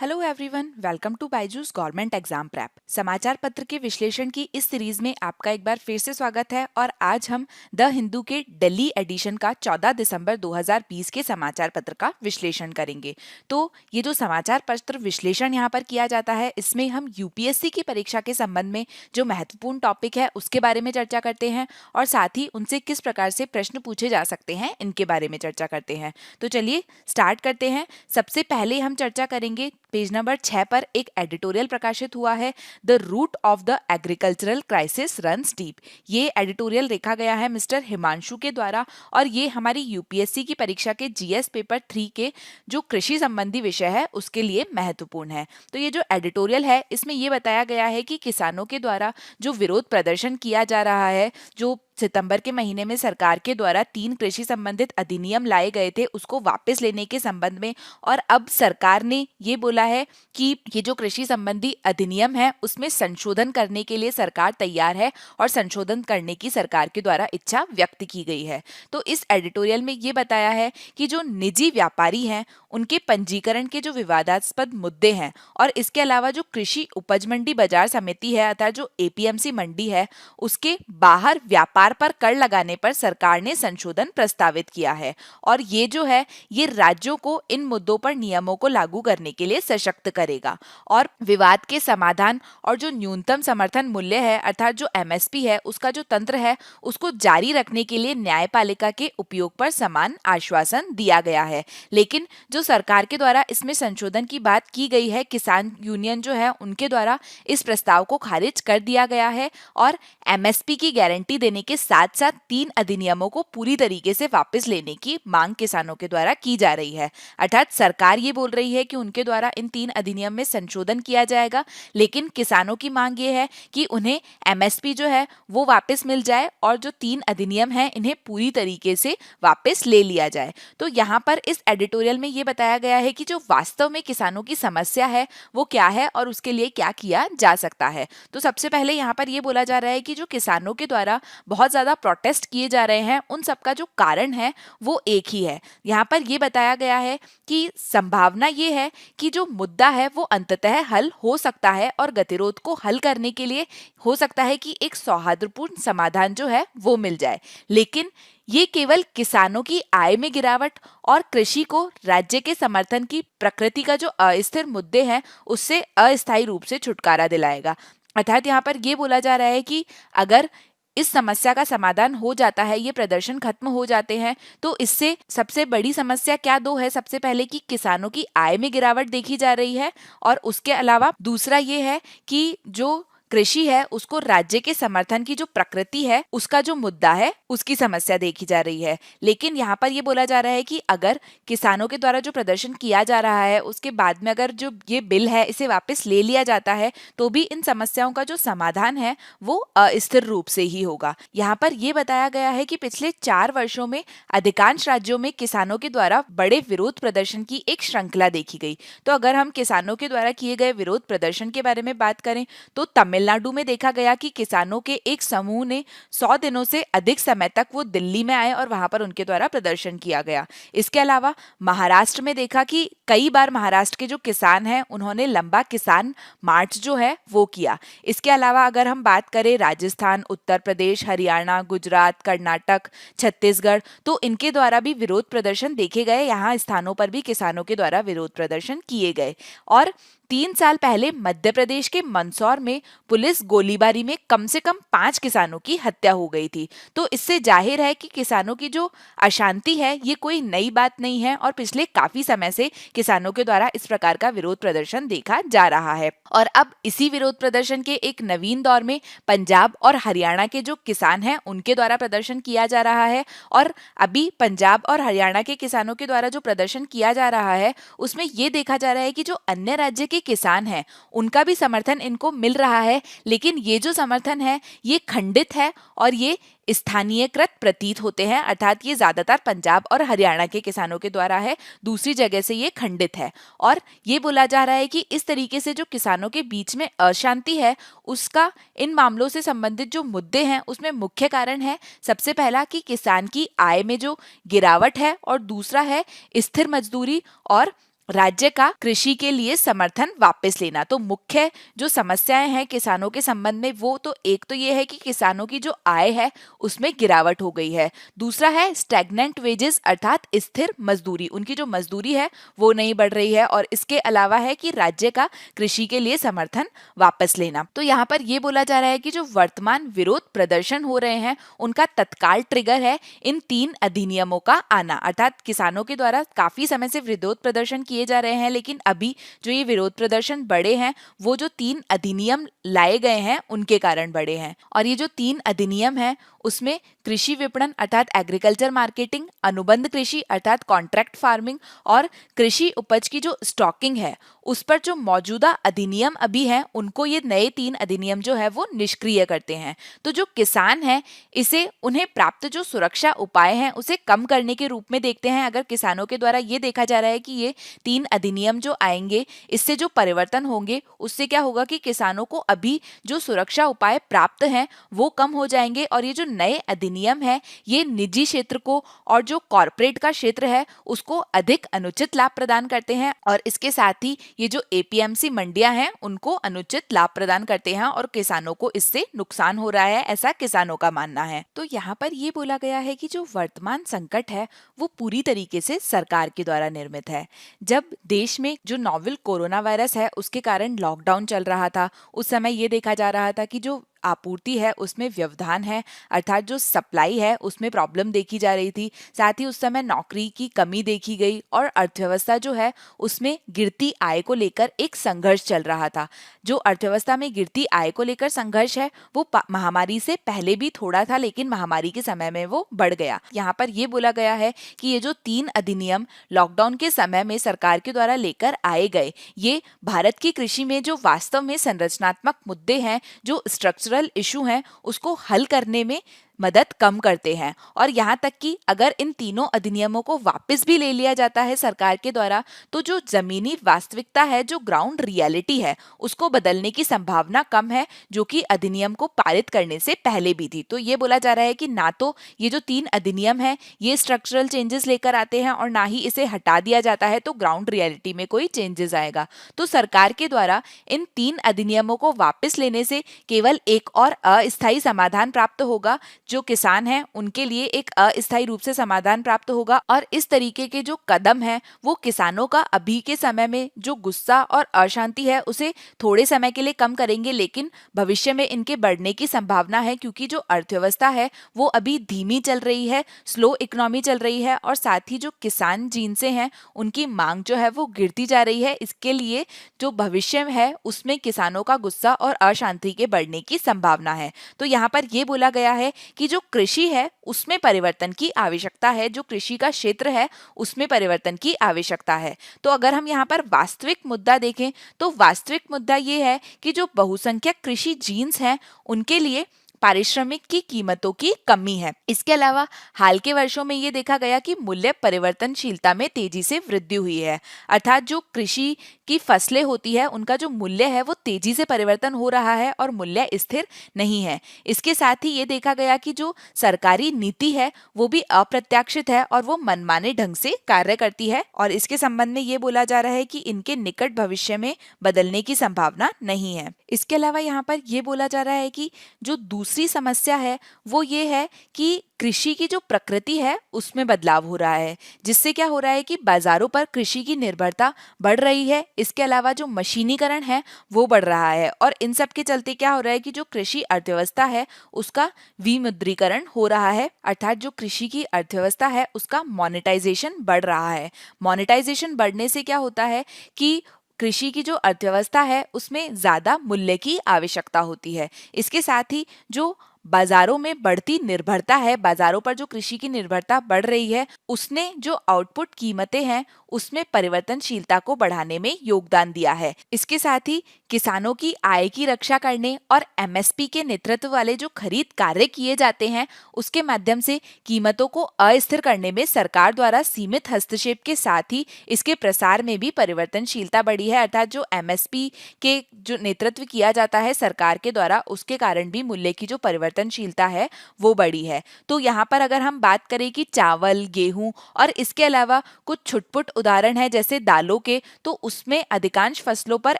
Hello everyone, welcome to Byju's government exam prep. समाचार पत्र के विश्लेषण की इस सीरीज में आपका एक बार फिर से स्वागत है और आज हम द हिंदू के दिल्ली एडिशन का 14 दिसंबर 2020 के समाचार पत्र का विश्लेषण करेंगे। तो ये जो समाचार पत्र विश्लेषण यहाँ पर किया जाता है, इसमें हम यूपीएससी की परीक्षा के संबंध में जो महत्वपूर्ण टॉपिक है उसके बारे में चर्चा करते हैं और साथ ही उनसे किस प्रकार से प्रश्न पूछे जा सकते हैं इनके बारे में चर्चा करते हैं। तो चलिए स्टार्ट करते हैं। सबसे पहले हम चर्चा करेंगे पेज नंबर 6 पर एक एडिटोरियल प्रकाशित हुआ है, the root of the agricultural crisis runs deep. ये एडिटोरियल लिखा गया है मिस्टर हिमांशु के द्वारा और ये हमारी यूपीएससी की परीक्षा के जीएस पेपर 3 के जो कृषि संबंधी विषय है उसके लिए महत्वपूर्ण है। तो ये जो एडिटोरियल है इसमें ये बताया गया है कि किसानों के द्वारा जो विरोध प्रदर्शन किया जा रहा है, जो सितंबर के महीने में सरकार के द्वारा 3 कृषि संबंधित अधिनियम लाए गए थे उसको वापस लेने के संबंध में, और अब सरकार ने ये बोला है कि ये जो कृषि संबंधी अधिनियम है उसमें संशोधन करने के लिए सरकार तैयार है और संशोधन करने की सरकार के द्वारा इच्छा व्यक्त की गई है। तो इस एडिटोरियल में ये बताया है कि जो निजी व्यापारी हैं उनके पंजीकरण के जो विवादास्पद मुद्दे हैं और इसके अलावा जो कृषि उपज मंडी बाजार समिति है अर्थात जो एपीएमसी मंडी है उसके बाहर व्यापार पर कर लगाने पर सरकार ने संशोधन प्रस्तावित किया है और ये जो है ये राज्यों को इन मुद्दों पर नियमों को लागू करने के लिए सशक्त करेगा और विवाद के समाधान और जो न्यूनतम समर्थन मूल्य है अर्थात जो एमएसपी है उसका जो तंत्र है उसको जारी रखने के लिए न्यायपालिका के उपयोग पर समान आश्वासन दिया गया है। लेकिन जो सरकार के द्वारा इसमें संशोधन की बात की गई है, किसान यूनियन जो है उनके द्वारा इस प्रस्ताव को खारिज कर दिया गया है और एमएसपी की गारंटी देने के साथ साथ 3 अधिनियमों को पूरी तरीके से वापस लेने की मांग किसानों के द्वारा की जा रही है। अर्थात सरकार ये बोल रही है कि उनके द्वारा इन 3 अधिनियम में संशोधन किया जाएगा, लेकिन किसानों की मांग ये है कि उन्हें एमएसपी जो है वो वापस मिल जाए और जो 3 अधिनियम हैं इन्हें पूरी तरीके से वापस ले लिया जाए। तो यहाँ पर इस एडिटोरियल में ये बताया गया है कि जो वास्तव में किसानों की समस्या है वो क्या है और उसके लिए क्या किया जा सकता है। तो सबसे पहले यहाँ पर ये बोला जा रहा है कि जो किसानों के द्वारा बहुत ज्यादा प्रोटेस्ट किए जा रहे हैं उन सबका जो कारण है वो एक ही है। यहाँ पर ये बताया गया है कि संभावना ये है कि जो मुद्दा है वो अंततः हल हो सकता है और गतिरोध को हल करने के लिए हो सकता है कि एक सौहार्दपूर्ण समाधान जो है वो मिल जाए, लेकिन ये केवल किसानों की आय में गिरावट और कृषि को राज्य के समर्थन की प्रकृति का जो अस्थिर मुद्दे हैं उससे अस्थायी रूप से छुटकारा दिलाएगा। अर्थात यहाँ पर ये बोला जा रहा है कि अगर इस समस्या का समाधान हो जाता है, ये प्रदर्शन खत्म हो जाते हैं, तो इससे सबसे बड़ी समस्या क्या दो है। सबसे पहले कि किसानों की आय में गिरावट देखी जा रही है और उसके अलावा दूसरा ये है कि जो कृषि है उसको राज्य के समर्थन की जो प्रकृति है उसका जो मुद्दा है उसकी समस्या देखी जा रही है। लेकिन यहाँ पर ये बोला जा रहा है कि अगर किसानों के द्वारा जो प्रदर्शन किया जा रहा है उसके बाद में अगर जो ये बिल है इसे वापस ले लिया जाता है तो भी इन समस्याओं का जो समाधान है वो अस्थिर रूप से ही होगा। यहाँ पर ये बताया गया है कि पिछले 4 वर्षों में अधिकांश राज्यों में किसानों के द्वारा बड़े विरोध प्रदर्शन की एक श्रृंखला देखी गई। तो अगर हम किसानों के द्वारा किए गए विरोध प्रदर्शन के बारे में बात करें तो तमिलनाडु में देखा गया कि किसानों के एक समूह ने 100 दिनों से अधिक समय तक वो दिल्ली में आए और वहां पर उनके द्वारा प्रदर्शन किया गया। इसके अलावा महाराष्ट्र में देखा कि कई बार महाराष्ट्र के जो किसान हैं उन्होंने लंबा किसान मार्च जो है वो किया। इसके अलावा अगर हम बात करें राजस्थान, उत्तर प्रदेश, हरियाणा, गुजरात, कर्नाटक, छत्तीसगढ़, तो इनके द्वारा भी विरोध प्रदर्शन देखे गए। यहाँ स्थानों पर भी किसानों के द्वारा विरोध प्रदर्शन किए गए। और 3 साल पहले मध्य प्रदेश के मंदसौर में पुलिस गोलीबारी में कम से कम 5 किसानों की हत्या हो गई थी। तो इससे जाहिर है कि किसानों की जो अशांति है ये कोई नई बात नहीं है और पिछले काफी समय से किसानों के द्वारा इस प्रकार का विरोध प्रदर्शन देखा जा रहा है। और अब इसी विरोध प्रदर्शन के एक नवीन दौर में पंजाब और हरियाणा के जो किसान हैं उनके द्वारा प्रदर्शन किया जा रहा है। और अभी पंजाब और हरियाणा के किसानों के द्वारा जो प्रदर्शन किया जा रहा है उसमें ये देखा जा रहा है कि जो अन्य राज्य के किसान हैं उनका भी समर्थन इनको मिल रहा है, लेकिन ये जो समर्थन है ये खंडित है और ये स्थानीयकृत प्रतीत होते हैं। अर्थात ये ज्यादातर पंजाब और हरियाणा के किसानों के द्वारा है, दूसरी जगह से ये खंडित है। और ये बोला जा रहा है कि इस तरीके से जो किसानों के बीच में अशांति है उसका इन मामलों से संबंधित जो मुद्दे हैं उसमें मुख्य कारण है सबसे पहला कि किसान की आय में जो गिरावट है और दूसरा है स्थिर मजदूरी और राज्य का कृषि के लिए समर्थन वापस लेना। तो मुख्य जो समस्याएं हैं किसानों के संबंध में, वो तो एक तो ये है कि किसानों की जो आय है उसमें गिरावट हो गई है। दूसरा है स्टैग्नेंट वेजेस अर्थात स्थिर मजदूरी, उनकी जो मजदूरी है वो नहीं बढ़ रही है। और इसके अलावा है कि राज्य का कृषि के लिए समर्थन वापस लेना। तो यहाँ पर ये बोला जा रहा है कि जो वर्तमान विरोध प्रदर्शन हो रहे हैं उनका तत्काल ट्रिगर है इन 3 अधिनियमों का आना। अर्थात किसानों के द्वारा काफी समय से विरोध प्रदर्शन किए जा रहे हैं, लेकिन अभी जो ये विरोध प्रदर्शन बढ़े हैं वो जो 3 अधिनियम लाए गए हैं उनके कारण बढ़े हैं। और ये जो 3 अधिनियम है उसमें कृषि विपणन अर्थात एग्रीकल्चर मार्केटिंग, अनुबंध कृषि अर्थात कॉन्ट्रैक्ट फार्मिंग और कृषि उपज की जो स्टॉकिंग है उस पर जो मौजूदा अधिनियम अभी हैं उनको ये नए 3 अधिनियम जो है वो निष्क्रिय करते हैं। तो जो किसान है इसे उन्हें प्राप्त जो सुरक्षा उपाय हैं उसे कम करने के रूप में देखते हैं। अगर किसानों के द्वारा ये देखा जा रहा है कि ये 3 अधिनियम जो आएंगे इससे जो परिवर्तन होंगे उससे क्या होगा कि किसानों को अभी जो सुरक्षा उपाय प्राप्त हैं वो कम हो जाएंगे। और ये जो नए अधिनियम है ये निजी क्षेत्र को और जो कॉरपोरेट का क्षेत्र है उसको अधिक अनुचित लाभ प्रदान करते हैं। और इसके साथ ही ये जो एपीएमसी मंडियां हैं उनको अनुचित लाभ प्रदान करते हैं और किसानों को इससे नुकसान हो रहा है, ऐसा किसानों का मानना है। तो यहाँ पर ये बोला गया है कि जो वर्तमान संकट है वो पूरी तरीके से सरकार के द्वारा निर्मित है। जब देश में जो नोवेल कोरोना वायरस है उसके कारण लॉकडाउन चल रहा था, उस समय ये देखा जा रहा था कि जो आपूर्ति है उसमें व्यवधान है अर्थात जो सप्लाई है उसमें प्रॉब्लम देखी जा रही थी। साथ ही उस समय नौकरी की कमी देखी गई और अर्थव्यवस्था जो है उसमें गिरती आय को लेकर एक संघर्ष चल रहा था। जो अर्थव्यवस्था में गिरती आय को लेकर संघर्ष है वो महामारी से पहले भी थोड़ा था, लेकिन महामारी के समय में वो बढ़ गया। यहाँ पर ये बोला गया है कि ये जो 3 अधिनियम लॉकडाउन के समय में सरकार के द्वारा लेकर आए गए ये भारत की कृषि में जो वास्तव में संरचनात्मक मुद्दे हैं, जो स्ट्रक्चरल इशू हैं, उसको हल करने में मदद कम करते हैं। और यहाँ तक कि अगर इन तीनों अधिनियमों को वापस भी ले लिया जाता है सरकार के द्वारा तो जो जमीनी वास्तविकता है, जो ग्राउंड रियलिटी है, उसको बदलने की संभावना कम है, जो कि अधिनियम को पारित करने से पहले भी थी। तो ये बोला जा रहा है कि ना तो ये जो 3 अधिनियम है ये स्ट्रक्चरल चेंजेस लेकर आते हैं और ना ही इसे हटा दिया जाता है तो ग्राउंड रियलिटी में कोई चेंजेस आएगा। तो सरकार के द्वारा इन 3 अधिनियमों को वापस लेने से केवल एक और अस्थायी समाधान प्राप्त होगा, जो किसान हैं उनके लिए एक अस्थायी रूप से समाधान प्राप्त होगा। और इस तरीके के जो कदम है वो किसानों का अभी के समय में जो गुस्सा और अशांति है उसे थोड़े समय के लिए कम करेंगे, लेकिन भविष्य में इनके बढ़ने की संभावना है, क्योंकि जो अर्थव्यवस्था है वो अभी धीमी चल रही है, स्लो इकोनॉमी चल रही है और साथ ही जो किसान जिनसे हैं उनकी मांग जो है वो गिरती जा रही है। इसके लिए जो भविष्य है उसमें किसानों का गुस्सा और अशांति के बढ़ने की संभावना है। तो यहाँ पर ये बोला गया है कि जो कृषि है उसमें परिवर्तन की आवश्यकता है, जो कृषि का क्षेत्र है उसमें परिवर्तन की आवश्यकता है। तो अगर हम यहाँ पर वास्तविक मुद्दा देखें तो वास्तविक मुद्दा ये है कि जो बहुसंख्यक कृषि जीन्स हैं उनके लिए पारिश्रमिक की कीमतों की कमी है। इसके अलावा हाल के वर्षों में ये देखा गया कि मूल्य परिवर्तनशीलता में तेजी से वृद्धि हुई है, अर्थात जो कृषि की फसलें होती है उनका जो मूल्य है वो तेजी से परिवर्तन हो रहा है और मूल्य स्थिर नहीं है। इसके साथ ही ये देखा गया कि जो सरकारी नीति है वो भी अप्रत्याशित है और वो मनमाने ढंग से कार्य करती है और इसके संबंध में ये बोला जा रहा है कि इनके निकट भविष्य में बदलने की संभावना नहीं है। इसके अलावा यहाँ पर ये बोला जा रहा है कि जो दूसरी समस्या है वो ये है कि कृषि की जो प्रकृति है उसमें बदलाव हो रहा है, जिससे क्या हो रहा है कि बाजारों पर कृषि की निर्भरता बढ़ रही है। इसके अलावा जो मशीनीकरण है वो बढ़ रहा है और इन सब के चलते क्या हो रहा है कि जो कृषि अर्थव्यवस्था है उसका विमुद्रीकरण हो रहा है, अर्थात जो कृषि की अर्थव्यवस्था है उसका मोनेटाइजेशन बढ़ रहा है। मोनेटाइजेशन बढ़ने से क्या होता है कि कृषि की जो अर्थव्यवस्था है उसमें ज्यादा मूल्य की आवश्यकता होती है। इसके साथ ही जो बाजारों में बढ़ती निर्भरता है, बाजारों पर जो कृषि की निर्भरता बढ़ रही है उसने जो आउटपुट कीमतें हैं उसमें परिवर्तनशीलता को बढ़ाने में योगदान दिया है। इसके साथ ही किसानों की आय की रक्षा करने और एमएसपी के नेतृत्व वाले जो खरीद कार्य किए जाते हैं उसके माध्यम से कीमतों को अस्थिर करने में सरकार द्वारा सीमित हस्तक्षेप के साथ ही इसके प्रसार में भी परिवर्तनशीलता बढ़ी है, अर्थात जो एमएसपी के जो नेतृत्व किया जाता है सरकार के द्वारा उसके कारण भी मूल्य की जो परिवर्तनशीलता है वो बढ़ी है। तो यहाँ पर अगर हम बात करें कि चावल, गेहूं और इसके अलावा कुछ छुटपुट उदाहरण है जैसे दालों के, तो उसमें अधिकांश फसलों पर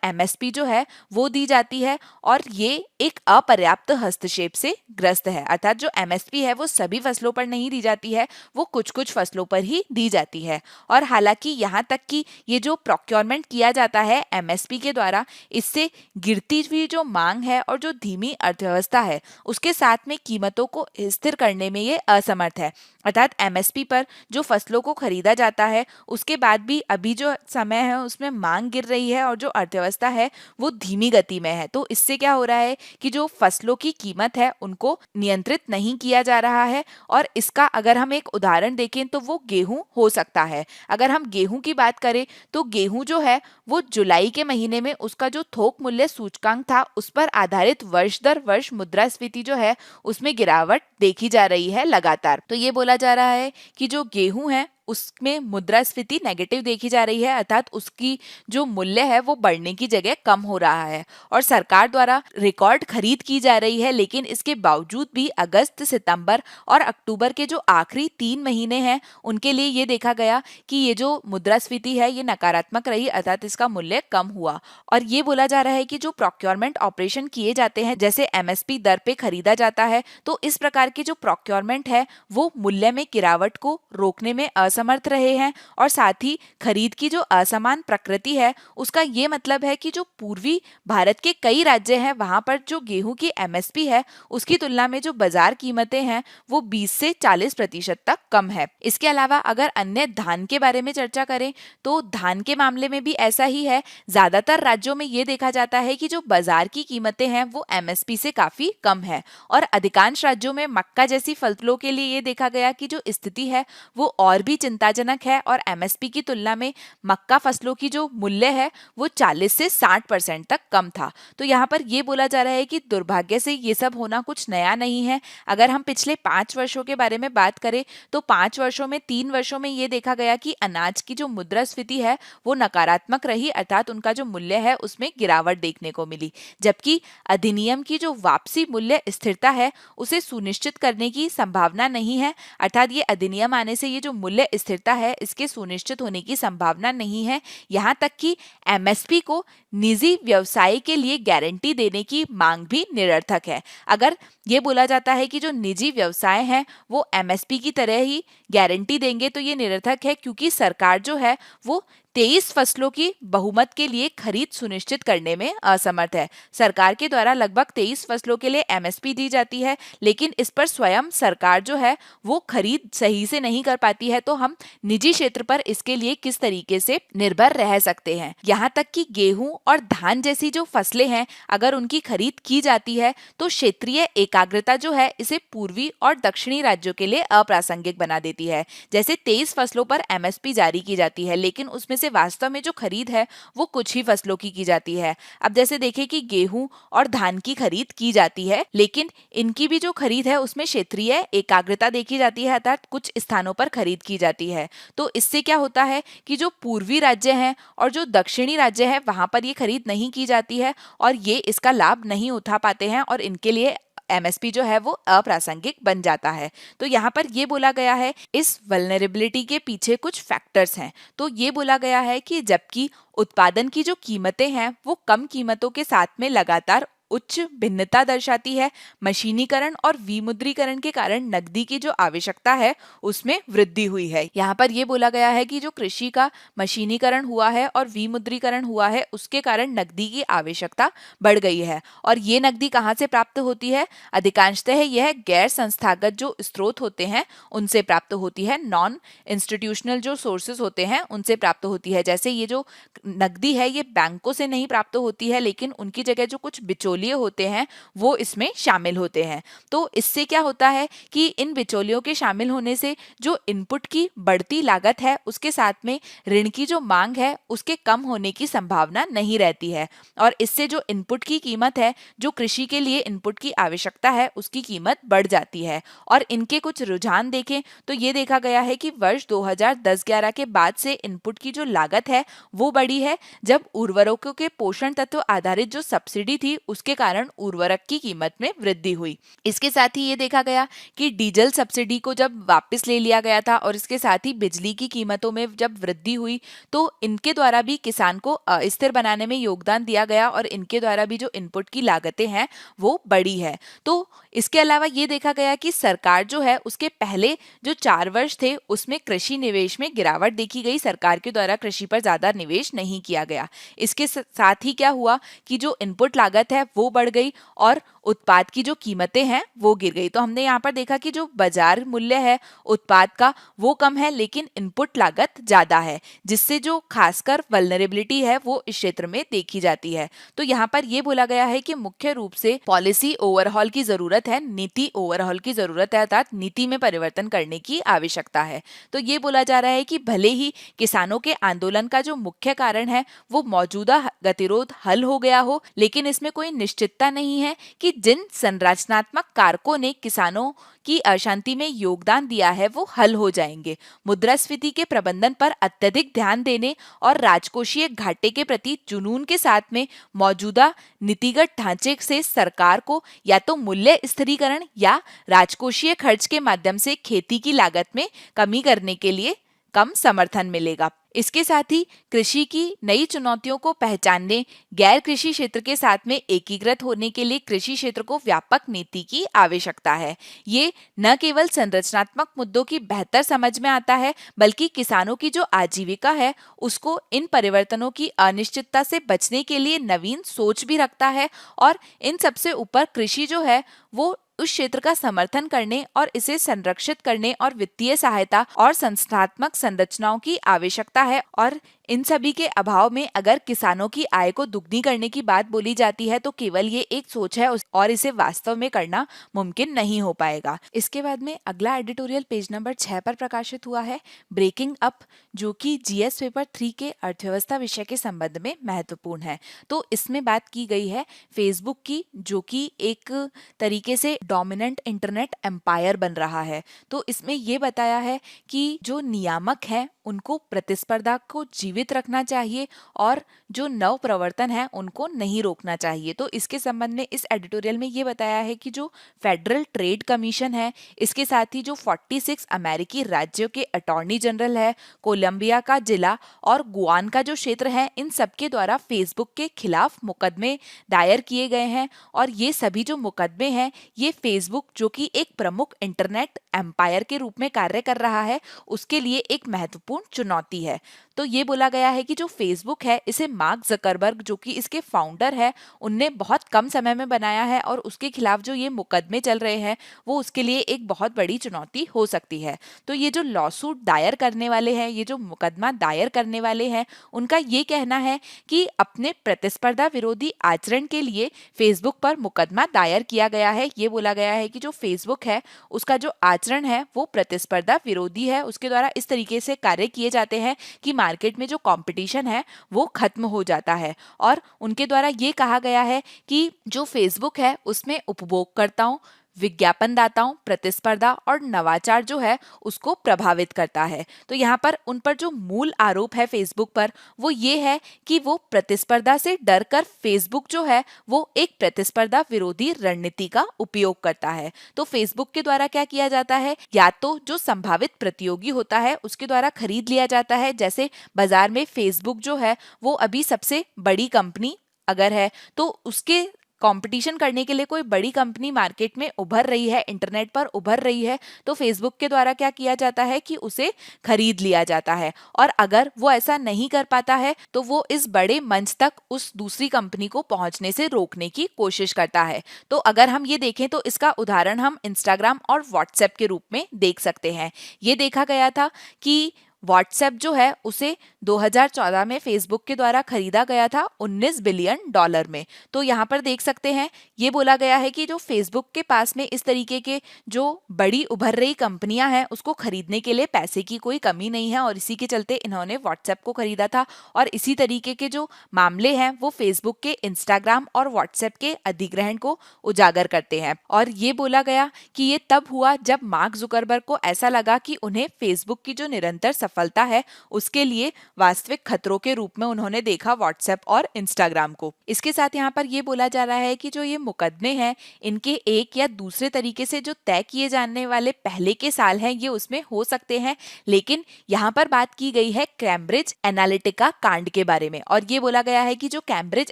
एमएसपी जो है वो दी जाती है और ये एक अपर्याप्त हस्तक्षेप से ग्रस्त है। अर्थात जो एमएसपी है वो सभी फसलों पर नहीं दी जाती है, वो कुछ कुछ फसलों पर ही दी जाती है। और हालांकि यहाँ तक कि ये जो प्रोक्योरमेंट किया जाता है एमएसपी के द्वारा, इससे गिरती हुई जो मांग है और जो धीमी अर्थव्यवस्था है उसके साथ में कीमतों को स्थिर करने में ये असमर्थ है। अर्थात एमएसपी पर जो फसलों को खरीदा जाता है उसके बाद भी अभी जो समय है उसमें मांग गिर रही है और जो अर्थव्यवस्था है वो धीमी गति में है। तो इससे क्या हो रहा है कि जो फसलों की कीमत है उनको नियंत्रित नहीं किया जा रहा है। और इसका अगर हम एक उदाहरण देखें तो वो गेहूं हो सकता है। अगर हम गेहूं की बात करें तो गेहूं जो है वो जुलाई के महीने में उसका जो थोक मूल्य सूचकांक था उस पर आधारित वर्ष दर वर्ष मुद्रास्फीति जो है उसमें गिरावट देखी जा रही है लगातार। तो ये बोला जा रहा है कि जो गेहूं है उसमें मुद्रास्फीति नेगेटिव देखी जा रही है, अर्थात उसकी जो मूल्य है वो बढ़ने की जगह कम हो रहा है। और सरकार द्वारा रिकॉर्ड खरीद की जा रही है, लेकिन इसके बावजूद भी अगस्त, सितंबर और अक्टूबर के जो आखिरी 3 महीने हैं उनके लिए ये देखा गया कि ये जो मुद्रास्फीति है ये नकारात्मक रही, अर्थात इसका मूल्य कम हुआ। और ये बोला जा रहा है कि जो प्रोक्योरमेंट ऑपरेशन किए जाते हैं, जैसे एमएसपी दर पे खरीदा जाता है, तो इस प्रकार के जो प्रोक्योरमेंट है वो मूल्य में गिरावट को रोकने में असमर्थ रहे हैं। और साथ ही खरीद की जो असमान प्रकृति है उसका ये मतलब है कि जो पूर्वी भारत के कई राज्य हैं वहां पर जो गेहूं की एमएसपी है उसकी तुलना में जो बाजार कीमतें हैं वो 20 से 40% तक कम है। इसके अलावा अगर अन्य धान के बारे में चर्चा करें तो धान के मामले में भी ऐसा ही है। ज्यादातर राज्यों में ये देखा जाता है कि जो बाजार की कीमतें हैं वो एमएसपी से काफी कम है। और अधिकांश राज्यों में मक्का जैसी फसलों के लिए ये देखा गया कि जो स्थिति है वो और भी चिंताजनक है और एमएसपी की तुलना में मक्का फसलों की जो मूल्य है वो 40 से 60% तक कम था। तो यहाँ पर ये बोला जा रहा है कि दुर्भाग्य से ये सब होना कुछ नया नहीं है। अगर हम पिछले 5 वर्षों के बारे में बात करें तो 5 वर्षों में 3 वर्षों में ये देखा गया कि अनाज की जो मुद्रास्फीति है वो नकारात्मक रही, अर्थात उनका जो मूल्य है उसमें गिरावट देखने को मिली। जबकि अधिनियम की जो वापसी मूल्य स्थिरता है उसे सुनिश्चित करने की संभावना नहीं है, अर्थात ये अधिनियम आने से ये जो मूल्य स्थिरता है इसके सुनिश्चित होने की संभावना नहीं है। यहाँ तक कि एमएसपी को निजी व्यवसाय के लिए गारंटी देने की मांग भी निरर्थक है। अगर ये बोला जाता है कि जो निजी व्यवसाय हैं वो एमएसपी की तरह ही गारंटी देंगे तो ये निरर्थक है, क्योंकि सरकार जो है वो 23 फसलों की बहुमत के लिए खरीद सुनिश्चित करने में असमर्थ है। सरकार के द्वारा लगभग 23 फसलों के लिए एमएसपी दी जाती है, लेकिन इस पर स्वयं सरकार जो है वो खरीद सही से नहीं कर पाती है। तो हम निजी क्षेत्र पर इसके लिए किस तरीके से निर्भर रह सकते हैं। यहाँ तक कि गेहूं और धान जैसी जो फसलें हैं अगर उनकी खरीद की जाती है तो क्षेत्रीय एकाग्रता जो है इसे पूर्वी और दक्षिणी राज्यों के लिए अप्रासंगिक बना देती है। जैसे 23 फसलों पर एमएसपी जारी की जाती है, लेकिन उसमें से वास्तव में जो खरीद है वो कुछ ही फसलों की जाती है। अब जैसे देखें कि गेहूं और धान की खरीद की जाती है, लेकिन इनकी भी जो खरीद है उसमें क्षेत्रीय एकाग्रता देखी जाती है, अर्थात कुछ स्थानों पर खरीद की जाती है। तो इससे क्या होता है कि जो पूर्वी राज्य हैं और जो दक्षिणी राज्य हैं वहां पर ये खरीद नहीं की जाती है और ये इसका लाभ नहीं उठा पाते हैं और इनके लिए एमएसपी जो है वो अप्रासंगिक बन जाता है। तो यहाँ पर ये बोला गया है इस वल्नरेबिलिटी के पीछे कुछ फैक्टर्स हैं। तो ये बोला गया है कि जबकि उत्पादन की जो कीमतें हैं वो कम कीमतों के साथ में लगातार उच्च भिन्नता दर्शाती है, मशीनीकरण और विमुद्रीकरण के कारण नकदी की जो आवश्यकता है उसमें वृद्धि हुई है। यहाँ पर यह बोला गया है कि जो कृषि का मशीनीकरण हुआ है और विमुद्रीकरण हुआ है उसके कारण नकदी की आवश्यकता बढ़ गई है। और ये नकदी कहाँ से प्राप्त होती है? अधिकांशतः यह गैर संस्थागत जो स्रोत होते हैं उनसे प्राप्त होती है, नॉन इंस्टीट्यूशनल जो सोर्सेज होते हैं उनसे प्राप्त होती है। जैसे ये जो नकदी है ये बैंकों से नहीं प्राप्त होती है, लेकिन उनकी जगह जो कुछ बिचौलिए होते हैं वो इसमें शामिल होते हैं। तो इससे क्या होता है कि इन बिचौलियों के शामिल होने से जो इनपुट की बढ़ती लागत है उसके साथ में ऋण की जो मांग है उसके कम होने की संभावना नहीं रहती है। और इससे जो इनपुट की कीमत है, जो कृषि के लिए इनपुट की आवश्यकता है उसकी कीमत बढ़ जाती है। और इनके कुछ रुझान देखें तो ये देखा गया है कि वर्ष 2010-11 के बाद से इनपुट की जो लागत है वो बढ़ी है, जब उर्वरकों के पोषण तत्व आधारित जो सब्सिडी थी उसकी जिसके कारण उर्वरक की कीमत में वृद्धि हुई। इसके साथ ही ये देखा गया कि डीजल सब्सिडी को जब वापस ले लिया गया था और इसके साथ ही बिजली की कीमतों में जब वृद्धि हुई तो इनके द्वारा भी किसान को अस्थिर बनाने में योगदान दिया गया और इनके द्वारा भी जो इनपुट की लागतें हैं वो बढ़ी है। तो इसके अलावा ये देखा गया कि सरकार जो है उसके पहले जो 4 वर्ष थे उसमें कृषि निवेश में गिरावट देखी गई, सरकार के द्वारा कृषि पर ज्यादा निवेश नहीं किया गया। इसके साथ ही क्या हुआ कि जो इनपुट लागत है वो बढ़ गई और उत्पाद की जो कीमतें हैं वो गिर गई। तो हमने यहाँ पर देखा कि जो बाजार मूल्य है उत्पाद का वो कम है लेकिन इनपुट लागत ज्यादा है, जिससे जो खासकर वल्नरेबिलिटी है वो इस क्षेत्र में देखी जाती है। तो यहाँ पर ये बोला गया है कि मुख्य रूप से पॉलिसी ओवरहॉल की जरूरत है, नीति ओवरहॉल की जरूरत है, अर्थात नीति में परिवर्तन करने की आवश्यकता है। तो ये बोला जा रहा है कि भले ही किसानों के आंदोलन का जो मुख्य कारण है वो मौजूदा गतिरोध हल हो गया हो, लेकिन इसमें कोई निश्चितता नहीं है कि जिन संरचनात्मक कारकों ने किसानों की अशांति में योगदान दिया है वो हल हो जाएंगे। मुद्रास्फीति के प्रबंधन पर अत्यधिक ध्यान देने और राजकोषीय घाटे के प्रति जुनून के साथ में मौजूदा नीतिगत ढांचे से सरकार को या तो मूल्य स्थिरीकरण या राजकोषीय खर्च के माध्यम से खेती की लागत में कमी करने के लिए कम समर्थन मिलेगा। इसके साथ ही कृषि की नई चुनौतियों को पहचानने, गैर कृषि क्षेत्र के साथ में एकीकृत होने के लिए कृषि क्षेत्र को व्यापक नीति की आवश्यकता है। ये न केवल संरचनात्मक मुद्दों की बेहतर समझ में आता है बल्कि किसानों की जो आजीविका है उसको इन परिवर्तनों की अनिश्चितता से बचने के लिए नवीन सोच भी रखता है और इन सबसे ऊपर कृषि जो है वो उस क्षेत्र का समर्थन करने और इसे संरक्षित करने और वित्तीय सहायता और संस्थात्मक संरचनाओं की आवश्यकता है। और इन सभी के अभाव में अगर किसानों की आय को दुगनी करने की बात बोली जाती है तो केवल ये एक सोच है और इसे वास्तव में करना मुमकिन नहीं हो पाएगा। इसके बाद में अगला एडिटोरियल पेज नंबर 6 पर प्रकाशित हुआ है, ब्रेकिंग अप, जो कि जीएस पेपर 3 के अर्थव्यवस्था विषय के संबंध में महत्वपूर्ण है। तो इसमें बात की गई है फेसबुक की, जो कि एक तरीके से डोमिनेंट इंटरनेट एम्पायर बन रहा है। तो इसमें ये बताया है कि जो नियामक है उनको प्रतिस्पर्धा को जीवित रखना चाहिए और जो नव प्रवर्तन है उनको नहीं रोकना चाहिए। तो इसके संबंध में इस एडिटोरियल में ये बताया है कि जो फेडरल ट्रेड कमीशन है, इसके साथ ही जो 46 अमेरिकी राज्यों के अटॉर्नी जनरल है, कोलंबिया का जिला और गुआन का जो क्षेत्र है, इन सबके द्वारा फेसबुक के खिलाफ मुकदमे दायर किए गए हैं और ये सभी जो मुकदमे हैं ये फेसबुक, जो कि एक प्रमुख इंटरनेट एम्पायर के रूप में कार्य कर रहा है, उसके लिए एक महत्वपूर्ण चुनौती है। तो ये बोला गया है कि जो फेसबुक है इसे मार्क जकरबर्ग, जो कि इसके फाउंडर है, उनने बहुत कम समय में बनाया है और उसके खिलाफ जो ये मुकदमे चल रहे हैं वो उसके लिए एक बहुत बड़ी चुनौती हो सकती है। तो ये जो लॉसूट दायर करने वाले हैं, ये जो मुकदमा दायर करने वाले हैं, उनका ये कहना है कि अपने प्रतिस्पर्धा विरोधी आचरण के लिए फेसबुक पर मुकदमा दायर किया गया है। ये बोला गया है कि जो फेसबुक है उसका जो आचरण है वो प्रतिस्पर्धा विरोधी है, उसके द्वारा इस तरीके से कार्य किए जाते हैं कि मार्केट में जो कंपटीशन है वो खत्म हो जाता है। और उनके द्वारा ये कहा गया है कि जो फेसबुक है उसमें उपभोगकर्ताओं, विज्ञापनदाताओं, प्रतिस्पर्धा और नवाचार जो है उसको प्रभावित करता है। तो यहाँ पर उन पर जो मूल आरोप है फेसबुक पर वो ये है कि वो प्रतिस्पर्धा से डरकर फेसबुक जो है वो एक प्रतिस्पर्धा विरोधी रणनीति का उपयोग करता है। तो फेसबुक के द्वारा क्या किया जाता है, या तो जो संभावित प्रतियोगी होता है उसके द्वारा खरीद लिया जाता है। जैसे बाजार में फेसबुक जो है वो अभी सबसे बड़ी कंपनी अगर है तो उसके कंपटीशन करने के लिए कोई बड़ी कंपनी मार्केट में उभर रही है, इंटरनेट पर उभर रही है, तो फेसबुक के द्वारा क्या किया जाता है कि उसे खरीद लिया जाता है। और अगर वो ऐसा नहीं कर पाता है तो वो इस बड़े मंच तक उस दूसरी कंपनी को पहुंचने से रोकने की कोशिश करता है। तो अगर हम ये देखें तो इसका उदाहरण हम इंस्टाग्राम और व्हाट्सएप के रूप में देख सकते हैं। ये देखा गया था कि व्हाट्सएप जो है उसे 2014 में फेसबुक के द्वारा खरीदा गया था $19 बिलियन में। तो यहाँ पर देख सकते हैं ये बोला गया है कि जो फेसबुक के पास में इस तरीके के जो बड़ी उभर रही कंपनियां हैं उसको खरीदने के लिए पैसे की कोई कमी नहीं है और इसी के चलते इन्होंने व्हाट्सएप को खरीदा था। और इसी तरीके के जो मामले हैं वो फेसबुक के इंस्टाग्राम और व्हाट्सएप के अधिग्रहण को उजागर करते हैं। और ये बोला गया कि ये तब हुआ जब मार्क जुकरबर्ग को ऐसा लगा कि उन्हें फेसबुक की जो निरंतर सफलता है उसके लिए वास्तविक खतरों के रूप में उन्होंने देखा व्हाट्सएप और इंस्टाग्राम को। इसके साथ यहाँ पर ये बोला जा रहा है कि जो ये मुकदमे हैं इनके एक या दूसरे तरीके से जो तय किए जाने वाले पहले के साल हैं ये उसमें हो सकते हैं, लेकिन यहाँ पर बात की गई है कैम्ब्रिज एनालिटिका कांड के बारे में और ये बोला गया है कि जो कैम्ब्रिज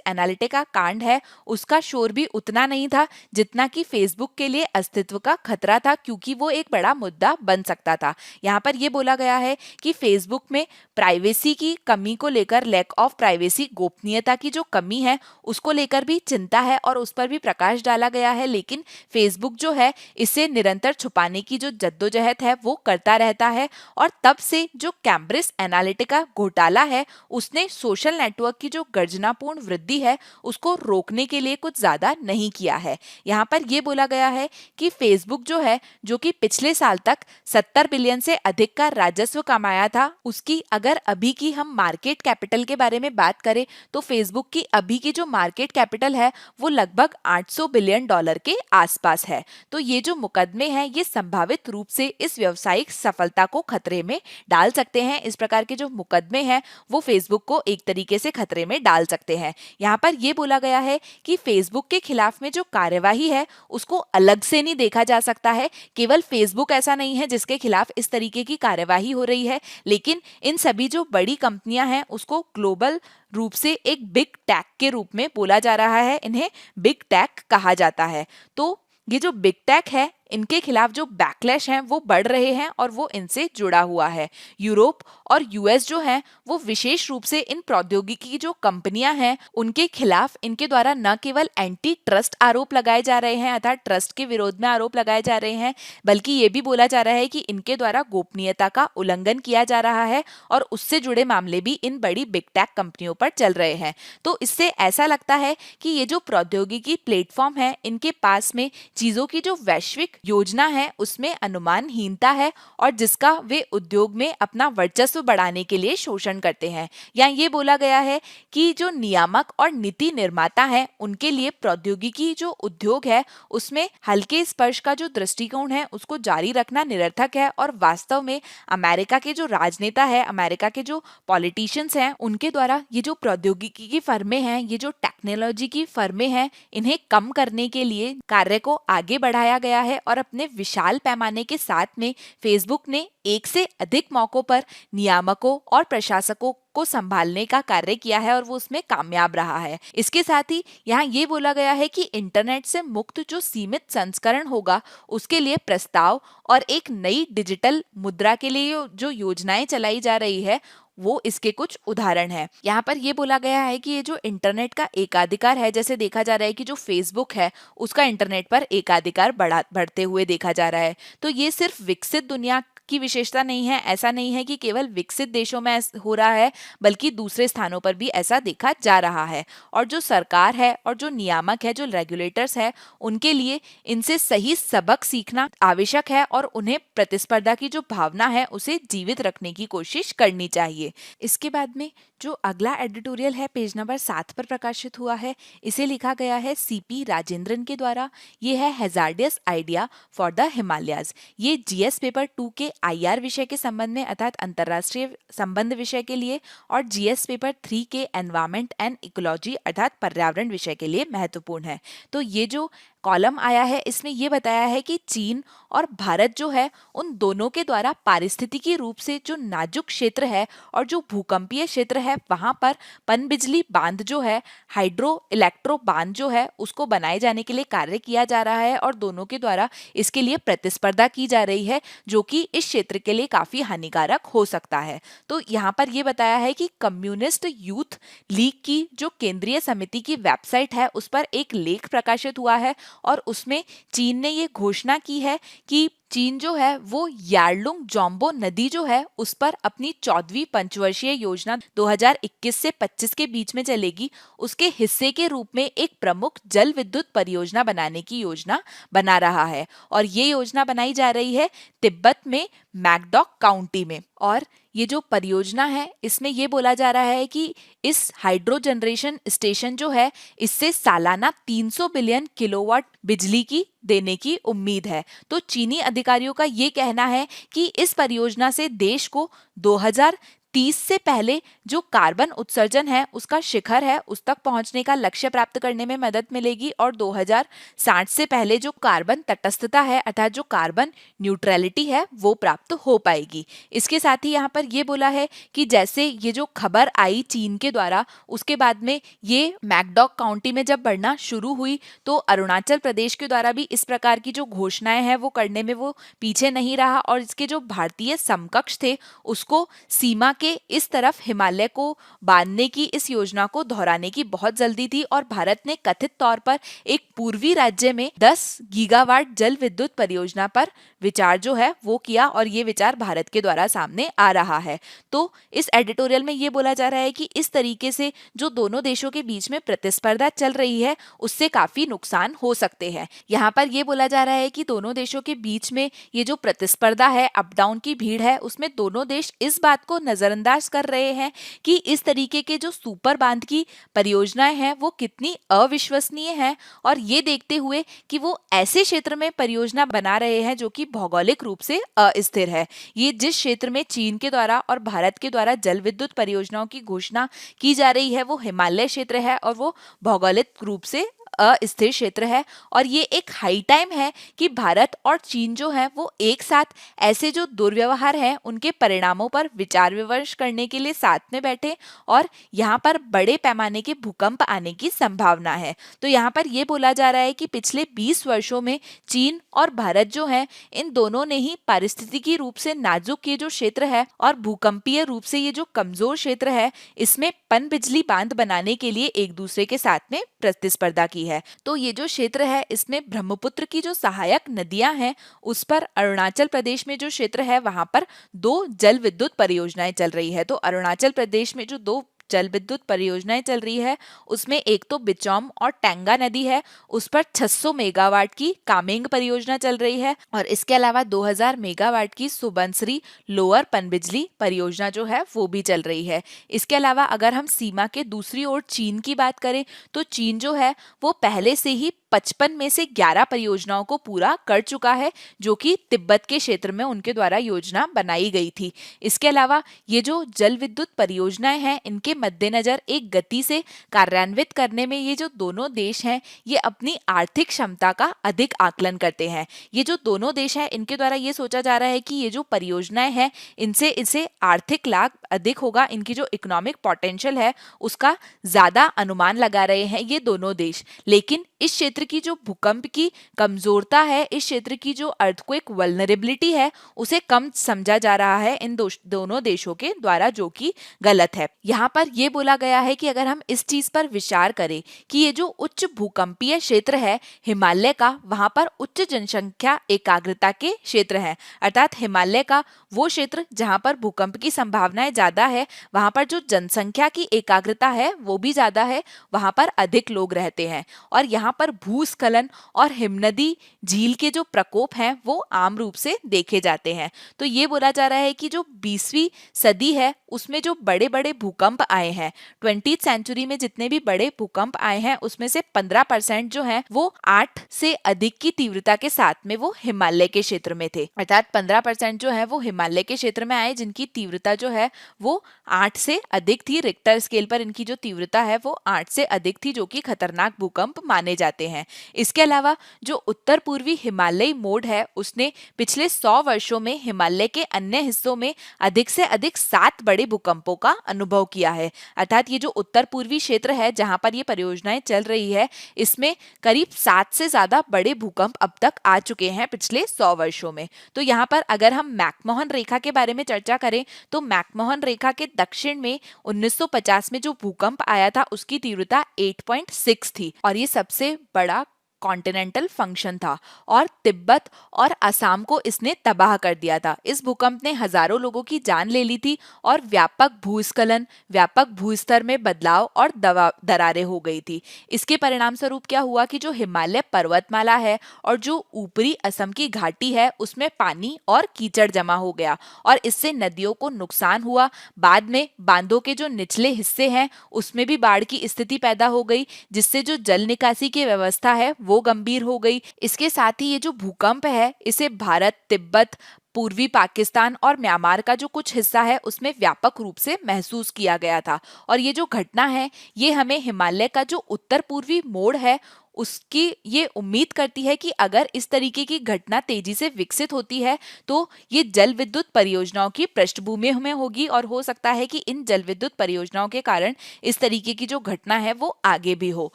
एनालिटिका कांड है उसका शोर भी उतना नहीं था जितना कि फेसबुक के लिए अस्तित्व का खतरा था, क्योंकि वो एक बड़ा मुद्दा बन सकता था। यहाँ पर ये बोला गया है कि फेसबुक में प्राइवेसी की कमी को लेकर, लैक ऑफ प्राइवेसी, गोपनीयता की जो कमी है उसको लेकर भी चिंता है और उस पर भी प्रकाश डाला गया है, लेकिन फेसबुक जो है इसे निरंतर छुपाने की जो जद्दोजहद है वो करता रहता है और तब से जो कैम्ब्रिज एनालिटिका घोटाला है उसने सोशल नेटवर्क की जो गर्जनापूर्ण वृद्धि है उसको रोकने के लिए कुछ ज्यादा नहीं किया है। यहाँ पर यह बोला गया है कि फेसबुक जो है, जो कि पिछले साल तक 70 बिलियन से अधिक का राजस्व कमाया था, उसकी अगर अभी की हम मार्केट कैपिटल के बारे में बात करें तो फेसबुक की अभी की जो मार्केट कैपिटल है वो लगभग $800 बिलियन के आसपास है। तो ये जो मुकदमे हैं ये संभावित रूप से इस व्यावसायिक सफलता को खतरे में डाल सकते हैं। इस प्रकार के जो मुकदमे हैं वो फेसबुक को एक तरीके से खतरे में डाल सकते हैं। यहाँ पर यह बोला गया है कि फेसबुक के खिलाफ में जो कार्यवाही है उसको अलग से नहीं देखा जा सकता है। केवल फेसबुक ऐसा नहीं है जिसके खिलाफ इस तरीके की कार्यवाही हो रही है, लेकिन इन सभी जो बड़ी कंपनियां हैं उसको ग्लोबल रूप से एक बिग टेक के रूप में बोला जा रहा है, इन्हें बिग टेक कहा जाता है। तो ये जो बिग टेक है इनके खिलाफ जो बैकलैश हैं वो बढ़ रहे हैं और वो इनसे जुड़ा हुआ है। यूरोप और यूएस जो हैं वो विशेष रूप से इन प्रौद्योगिकी की जो कंपनियां हैं उनके खिलाफ इनके द्वारा न केवल एंटी ट्रस्ट आरोप लगाए जा रहे हैं, अर्थात ट्रस्ट के विरोध में आरोप लगाए जा रहे हैं, बल्कि ये भी बोला जा रहा है कि इनके द्वारा गोपनीयता का उल्लंघन किया जा रहा है और उससे जुड़े मामले भी इन बड़ी बिग टेक कंपनियों पर चल रहे हैं। तो इससे ऐसा लगता है कि ये जो प्रौद्योगिकी प्लेटफॉर्म है इनके पास में चीजों की जो वैश्विक योजना है उसमें अनुमानहीनता है और जिसका वे उद्योग में अपना वर्चस्व बढ़ाने के लिए शोषण करते हैं। या ये बोला गया है कि जो नियामक और नीति निर्माता हैं उनके लिए प्रौद्योगिकी जो उद्योग है उसमें हल्के स्पर्श का जो दृष्टिकोण है उसको जारी रखना निरर्थक है और वास्तव में अमेरिका के जो राजनेता है, अमेरिका के जो पॉलिटिशियंस हैं, उनके द्वारा ये जो प्रौद्योगिकी की फर्में हैं, ये जो टेक्नोलॉजी की फर्में हैं, इन्हें कम करने के लिए कार्य को आगे बढ़ाया गया है और अपने विशाल पैमाने के साथ में फेसबुक ने एक से अधिक मौकों पर नियामकों और प्रशासकों को संभालने का कार्य किया है और वो उसमें कामयाब रहा है। इसके साथ ही यहाँ ये बोला गया है कि इंटरनेट से मुक्त जो सीमित संस्करण होगा उसके लिए प्रस्ताव और एक नई डिजिटल मुद्रा के लिए जो योजनाएं चलाई जा रही है वो इसके कुछ उदाहरण हैं। यहाँ पर ये बोला गया है कि ये जो इंटरनेट का एकाधिकार है, जैसे देखा जा रहा है कि जो फेसबुक है उसका इंटरनेट पर एकाधिकार बढ़ते हुए देखा जा रहा है, तो ये सिर्फ विकसित दुनिया की विशेषता नहीं है। ऐसा नहीं है कि केवल विकसित देशों में हो रहा है, बल्कि दूसरे स्थानों पर भी ऐसा देखा जा रहा है। और जो सरकार है और जो नियामक है, जो रेगुलेटर्स है, उनके लिए इनसे सही सबक सीखना आवश्यक है और उन्हें प्रतिस्पर्धा की जो भावना है उसे जीवित रखने की कोशिश करनी चाहिए। इसके बाद में जो अगला एडिटोरियल है पेज नंबर 7 पर प्रकाशित हुआ है, इसे लिखा गया है सीपी राजेंद्रन के द्वारा। ये है hazardous idea for the Himalayas. ये जीएस पेपर 2 के आईआर विषय के संबंध में अर्थात अंतरराष्ट्रीय संबंध विषय के लिए और जीएस पेपर 3 के एनवायरमेंट एंड इकोलॉजी अर्थात पर्यावरण विषय के लिए महत्वपूर्ण है। तो ये जो कॉलम आया है इसमें यह बताया है कि चीन और भारत जो है उन दोनों के द्वारा पारिस्थितिकी रूप से जो नाजुक क्षेत्र है और जो भूकंपीय क्षेत्र है वहां पर पनबिजली बांध जो है, हाइड्रो इलेक्ट्रो बांध जो है उसको बनाए जाने के लिए कार्य किया जा रहा है और दोनों के द्वारा इसके लिए प्रतिस्पर्धा की जा रही है जो कि इस क्षेत्र के लिए काफी हानिकारक हो सकता है। तो यहाँ पर यह बताया है कि कम्युनिस्ट यूथ लीग की जो केंद्रीय समिति की वेबसाइट है उस पर एक लेख प्रकाशित हुआ है और उसमें चीन ने ये घोषणा की है कि चीन जो है वो यार्लुंग जोम्बो नदी जो है उस पर अपनी 14वीं पंचवर्षीय योजना 2021 से 25 के बीच में चलेगी, उसके हिस्से के रूप में एक प्रमुख जल विद्युत परियोजना बनाने की योजना बना रहा है और ये योजना बनाई जा रही है तिब्बत में मैकडॉक काउंटी में। और ये जो परियोजना है इसमें ये बोला जा रहा है कि इस हाइड्रो जनरेशन स्टेशन जो है इससे सालाना 300 बिलियन किलोवाट बिजली की देने की उम्मीद है। तो चीनी अधिकारियों का ये कहना है कि इस परियोजना से देश को 2030 से पहले जो कार्बन उत्सर्जन है उसका शिखर है उस तक पहुंचने का लक्ष्य प्राप्त करने में मदद मिलेगी, और 2060 से पहले जो कार्बन तटस्थता है अर्थात जो कार्बन न्यूट्रलिटी है वो प्राप्त हो पाएगी। इसके साथ ही यहाँ पर ये बोला है कि जैसे ये जो खबर आई चीन के द्वारा, उसके बाद में ये मैकडॉक काउंटी में जब बढ़ना शुरू हुई तो अरुणाचल प्रदेश के द्वारा भी इस प्रकार की जो घोषणाएं हैं वो करने में वो पीछे नहीं रहा, और इसके जो भारतीय समकक्ष थे उसको सीमा के इस तरफ हिमालय को बांधने की इस योजना को दोहराने की बहुत जल्दी थी, और भारत ने कथित तौर पर एक पूर्वी राज्य में 10 गीगावाट जल विद्युत परियोजना पर विचार जो है वो किया, और ये विचार भारत के द्वारा सामने आ रहा है। तो इस एडिटोरियल में ये बोला जा रहा है कि इस तरीके से जो दोनों देशों के बीच में प्रतिस्पर्धा चल रही है उससे काफी नुकसान हो सकते हैं। यहाँ पर ये बोला जा रहा है कि दोनों देशों के बीच में ये जो प्रतिस्पर्धा है, अप डाउन की भीड़ है, उसमें दोनों देश इस बात को नजरअंदाज कर रहे हैं कि इस तरीके के जो सुपर बांध की परियोजनाएं हैं वो कितनी अविश्वसनीय है, और ये देखते हुए कि वो ऐसे क्षेत्र में परियोजना बना रहे हैं जो कि भौगोलिक रूप से अस्थिर है। ये जिस क्षेत्र में चीन के द्वारा और भारत के द्वारा जल विद्युत परियोजनाओं की घोषणा की जा रही है वो हिमालय क्षेत्र है, और वो भौगोलिक रूप से अस्थिर क्षेत्र है, और ये एक हाई टाइम है कि भारत और चीन जो है वो एक साथ ऐसे जो दुर्व्यवहार है उनके परिणामों पर विचार विमर्श करने के लिए साथ में बैठे, और यहाँ पर बड़े पैमाने के भूकंप आने की संभावना है। तो यहाँ पर ये बोला जा रहा है कि पिछले 20 वर्षों में चीन और भारत जो है इन दोनों ने ही पारिस्थितिकी रूप से नाजुक ये जो क्षेत्र है और भूकंपीय रूप से ये जो कमजोर क्षेत्र है इसमें पनबिजली बांध बनाने के लिए एक दूसरे के साथ में प्रतिस्पर्धा की है। तो ये जो क्षेत्र है इसमें ब्रह्मपुत्र की जो सहायक नदियां हैं उस पर अरुणाचल प्रदेश में जो क्षेत्र है वहां पर 2 जल विद्युत परियोजनाएं चल रही है। तो अरुणाचल प्रदेश में जो 2 जल विद्युत परियोजनाएं चल रही है उसमें एक तो बिचौम और टेंगा नदी है, उस पर 600 मेगावाट की कामेंग परियोजना चल रही है, और इसके अलावा 2000 मेगावाट की सुबनसिरी लोअर पनबिजली परियोजना जो है वो भी चल रही है। इसके अलावा अगर हम सीमा के दूसरी ओर चीन की बात करें तो चीन जो है वो पहले से ही 55 में से 11 परियोजनाओं को पूरा कर चुका है जो कि तिब्बत के क्षेत्र में उनके द्वारा योजना बनाई गई थी। इसके अलावा ये जो जल विद्युत परियोजनाएं हैं इनके मद्देनजर एक गति से कार्यान्वित करने में ये जो दोनों देश हैं ये अपनी आर्थिक क्षमता का अधिक आकलन करते हैं। ये जो दोनों देश हैं इनके द्वारा ये सोचा जा रहा है कि ये जो परियोजनाएं हैं इनसे आर्थिक लाभ अधिक होगा, इनकी जो इकोनॉमिक पोटेंशियल है उसका ज्यादा अनुमान लगा रहे हैं ये दोनों देश। लेकिन इस क्षेत्र की जो भूकंप की कमजोरता है, इस क्षेत्र की जो अर्थक्वेक वल्नरेबिलिटी है उसे कम समझा जा रहा है इन दोनों देशों के द्वारा, जो कि गलत है। यहाँ पर यह बोला गया है कि अगर हम इस चीज पर विचार करें कि ये जो उच्च भूकंपीय क्षेत्र है हिमालय का, वहां पर उच्च जनसंख्या एकाग्रता के क्षेत्र है, अर्थात हिमालय का वो क्षेत्र जहां पर भूकंप की संभावनाएं ज्यादा है, वहां पर जो जनसंख्या की एकाग्रता है वो भी ज्यादा है, वहां पर अधिक लोग रहते हैं, और यहाँ पर भूस्खलन और हिमनदी झील के जो प्रकोप हैं वो आम रूप से देखे जाते हैं। तो ये बोला जा रहा है कि जो 20वीं सदी है उसमें जो बड़े बड़े भूकंप आए हैं, 20th सेंचुरी में जितने भी बड़े भूकंप आए हैं उसमें से 15% जो है वो 8 से अधिक की तीव्रता के साथ में वो हिमालय के क्षेत्र में थे, अर्थात 15% जो है वो हिमालय के क्षेत्र में आए जिनकी तीव्रता जो है वो 8 से अधिक थी। रिक्टर स्केल पर इनकी जो तीव्रता है वो 8 से अधिक थी, जो कि खतरनाक भूकंप माने जाते हैं। इसके अलावा जो उत्तर पूर्वी हिमालयी मोड है उसने पिछले 100 वर्षों में हिमालय के अन्य हिस्सों में अधिक से अधिक 7 बड़े भूकंपों का अनुभव किया है, अर्थात ये जो उत्तर पूर्वी क्षेत्र है जहां पर ये परियोजनाएं चल रही है इसमें करीब 7 से ज्यादा बड़े भूकंप अब तक आ चुके हैं पिछले 100 वर्षों में। तो यहाँ पर अगर हम मैकमोहन रेखा के बारे में चर्चा करें तो मैकमोहन रेखा के दक्षिण में 1950 में जो भूकंप आया था उसकी तीव्रता 8.6 थी, और ये सबसे बड़ा कॉन्टिनेंटल फंक्शन था और तिब्बत और असम को इसने तबाह कर दिया था। इस भूकंप ने हजारों लोगों की जान ले ली थी और व्यापक भूस्खलन, व्यापक भूस्तर में बदलाव और दरारें हो गई थी। इसके परिणाम स्वरूप क्या हुआ कि जो हिमालय पर्वतमाला है और जो ऊपरी असम की घाटी है उसमें पानी और कीचड़ जमा हो गया और इससे नदियों को नुकसान हुआ। बाद में बांधों के जो निचले हिस्से हैं उसमें भी बाढ़ की स्थिति पैदा हो गई, जिससे जो जल निकासी की व्यवस्था है वो गंभीर हो गई। इसके साथ ही ये जो भूकंप है इसे भारत, तिब्बत, पूर्वी पाकिस्तान और म्यांमार का जो कुछ हिस्सा है उसमें व्यापक रूप से महसूस किया गया था। और ये जो घटना है ये हमें हिमालय का जो उत्तर पूर्वी मोड़ है उसकी ये उम्मीद करती है कि अगर इस तरीके की घटना तेजी से विकसित होती है तो ये जल विद्युत परियोजनाओं की पृष्ठभूमि में होगी और हो सकता है कि इन जल विद्युत परियोजनाओं के कारण इस तरीके की जो घटना है वो आगे भी हो।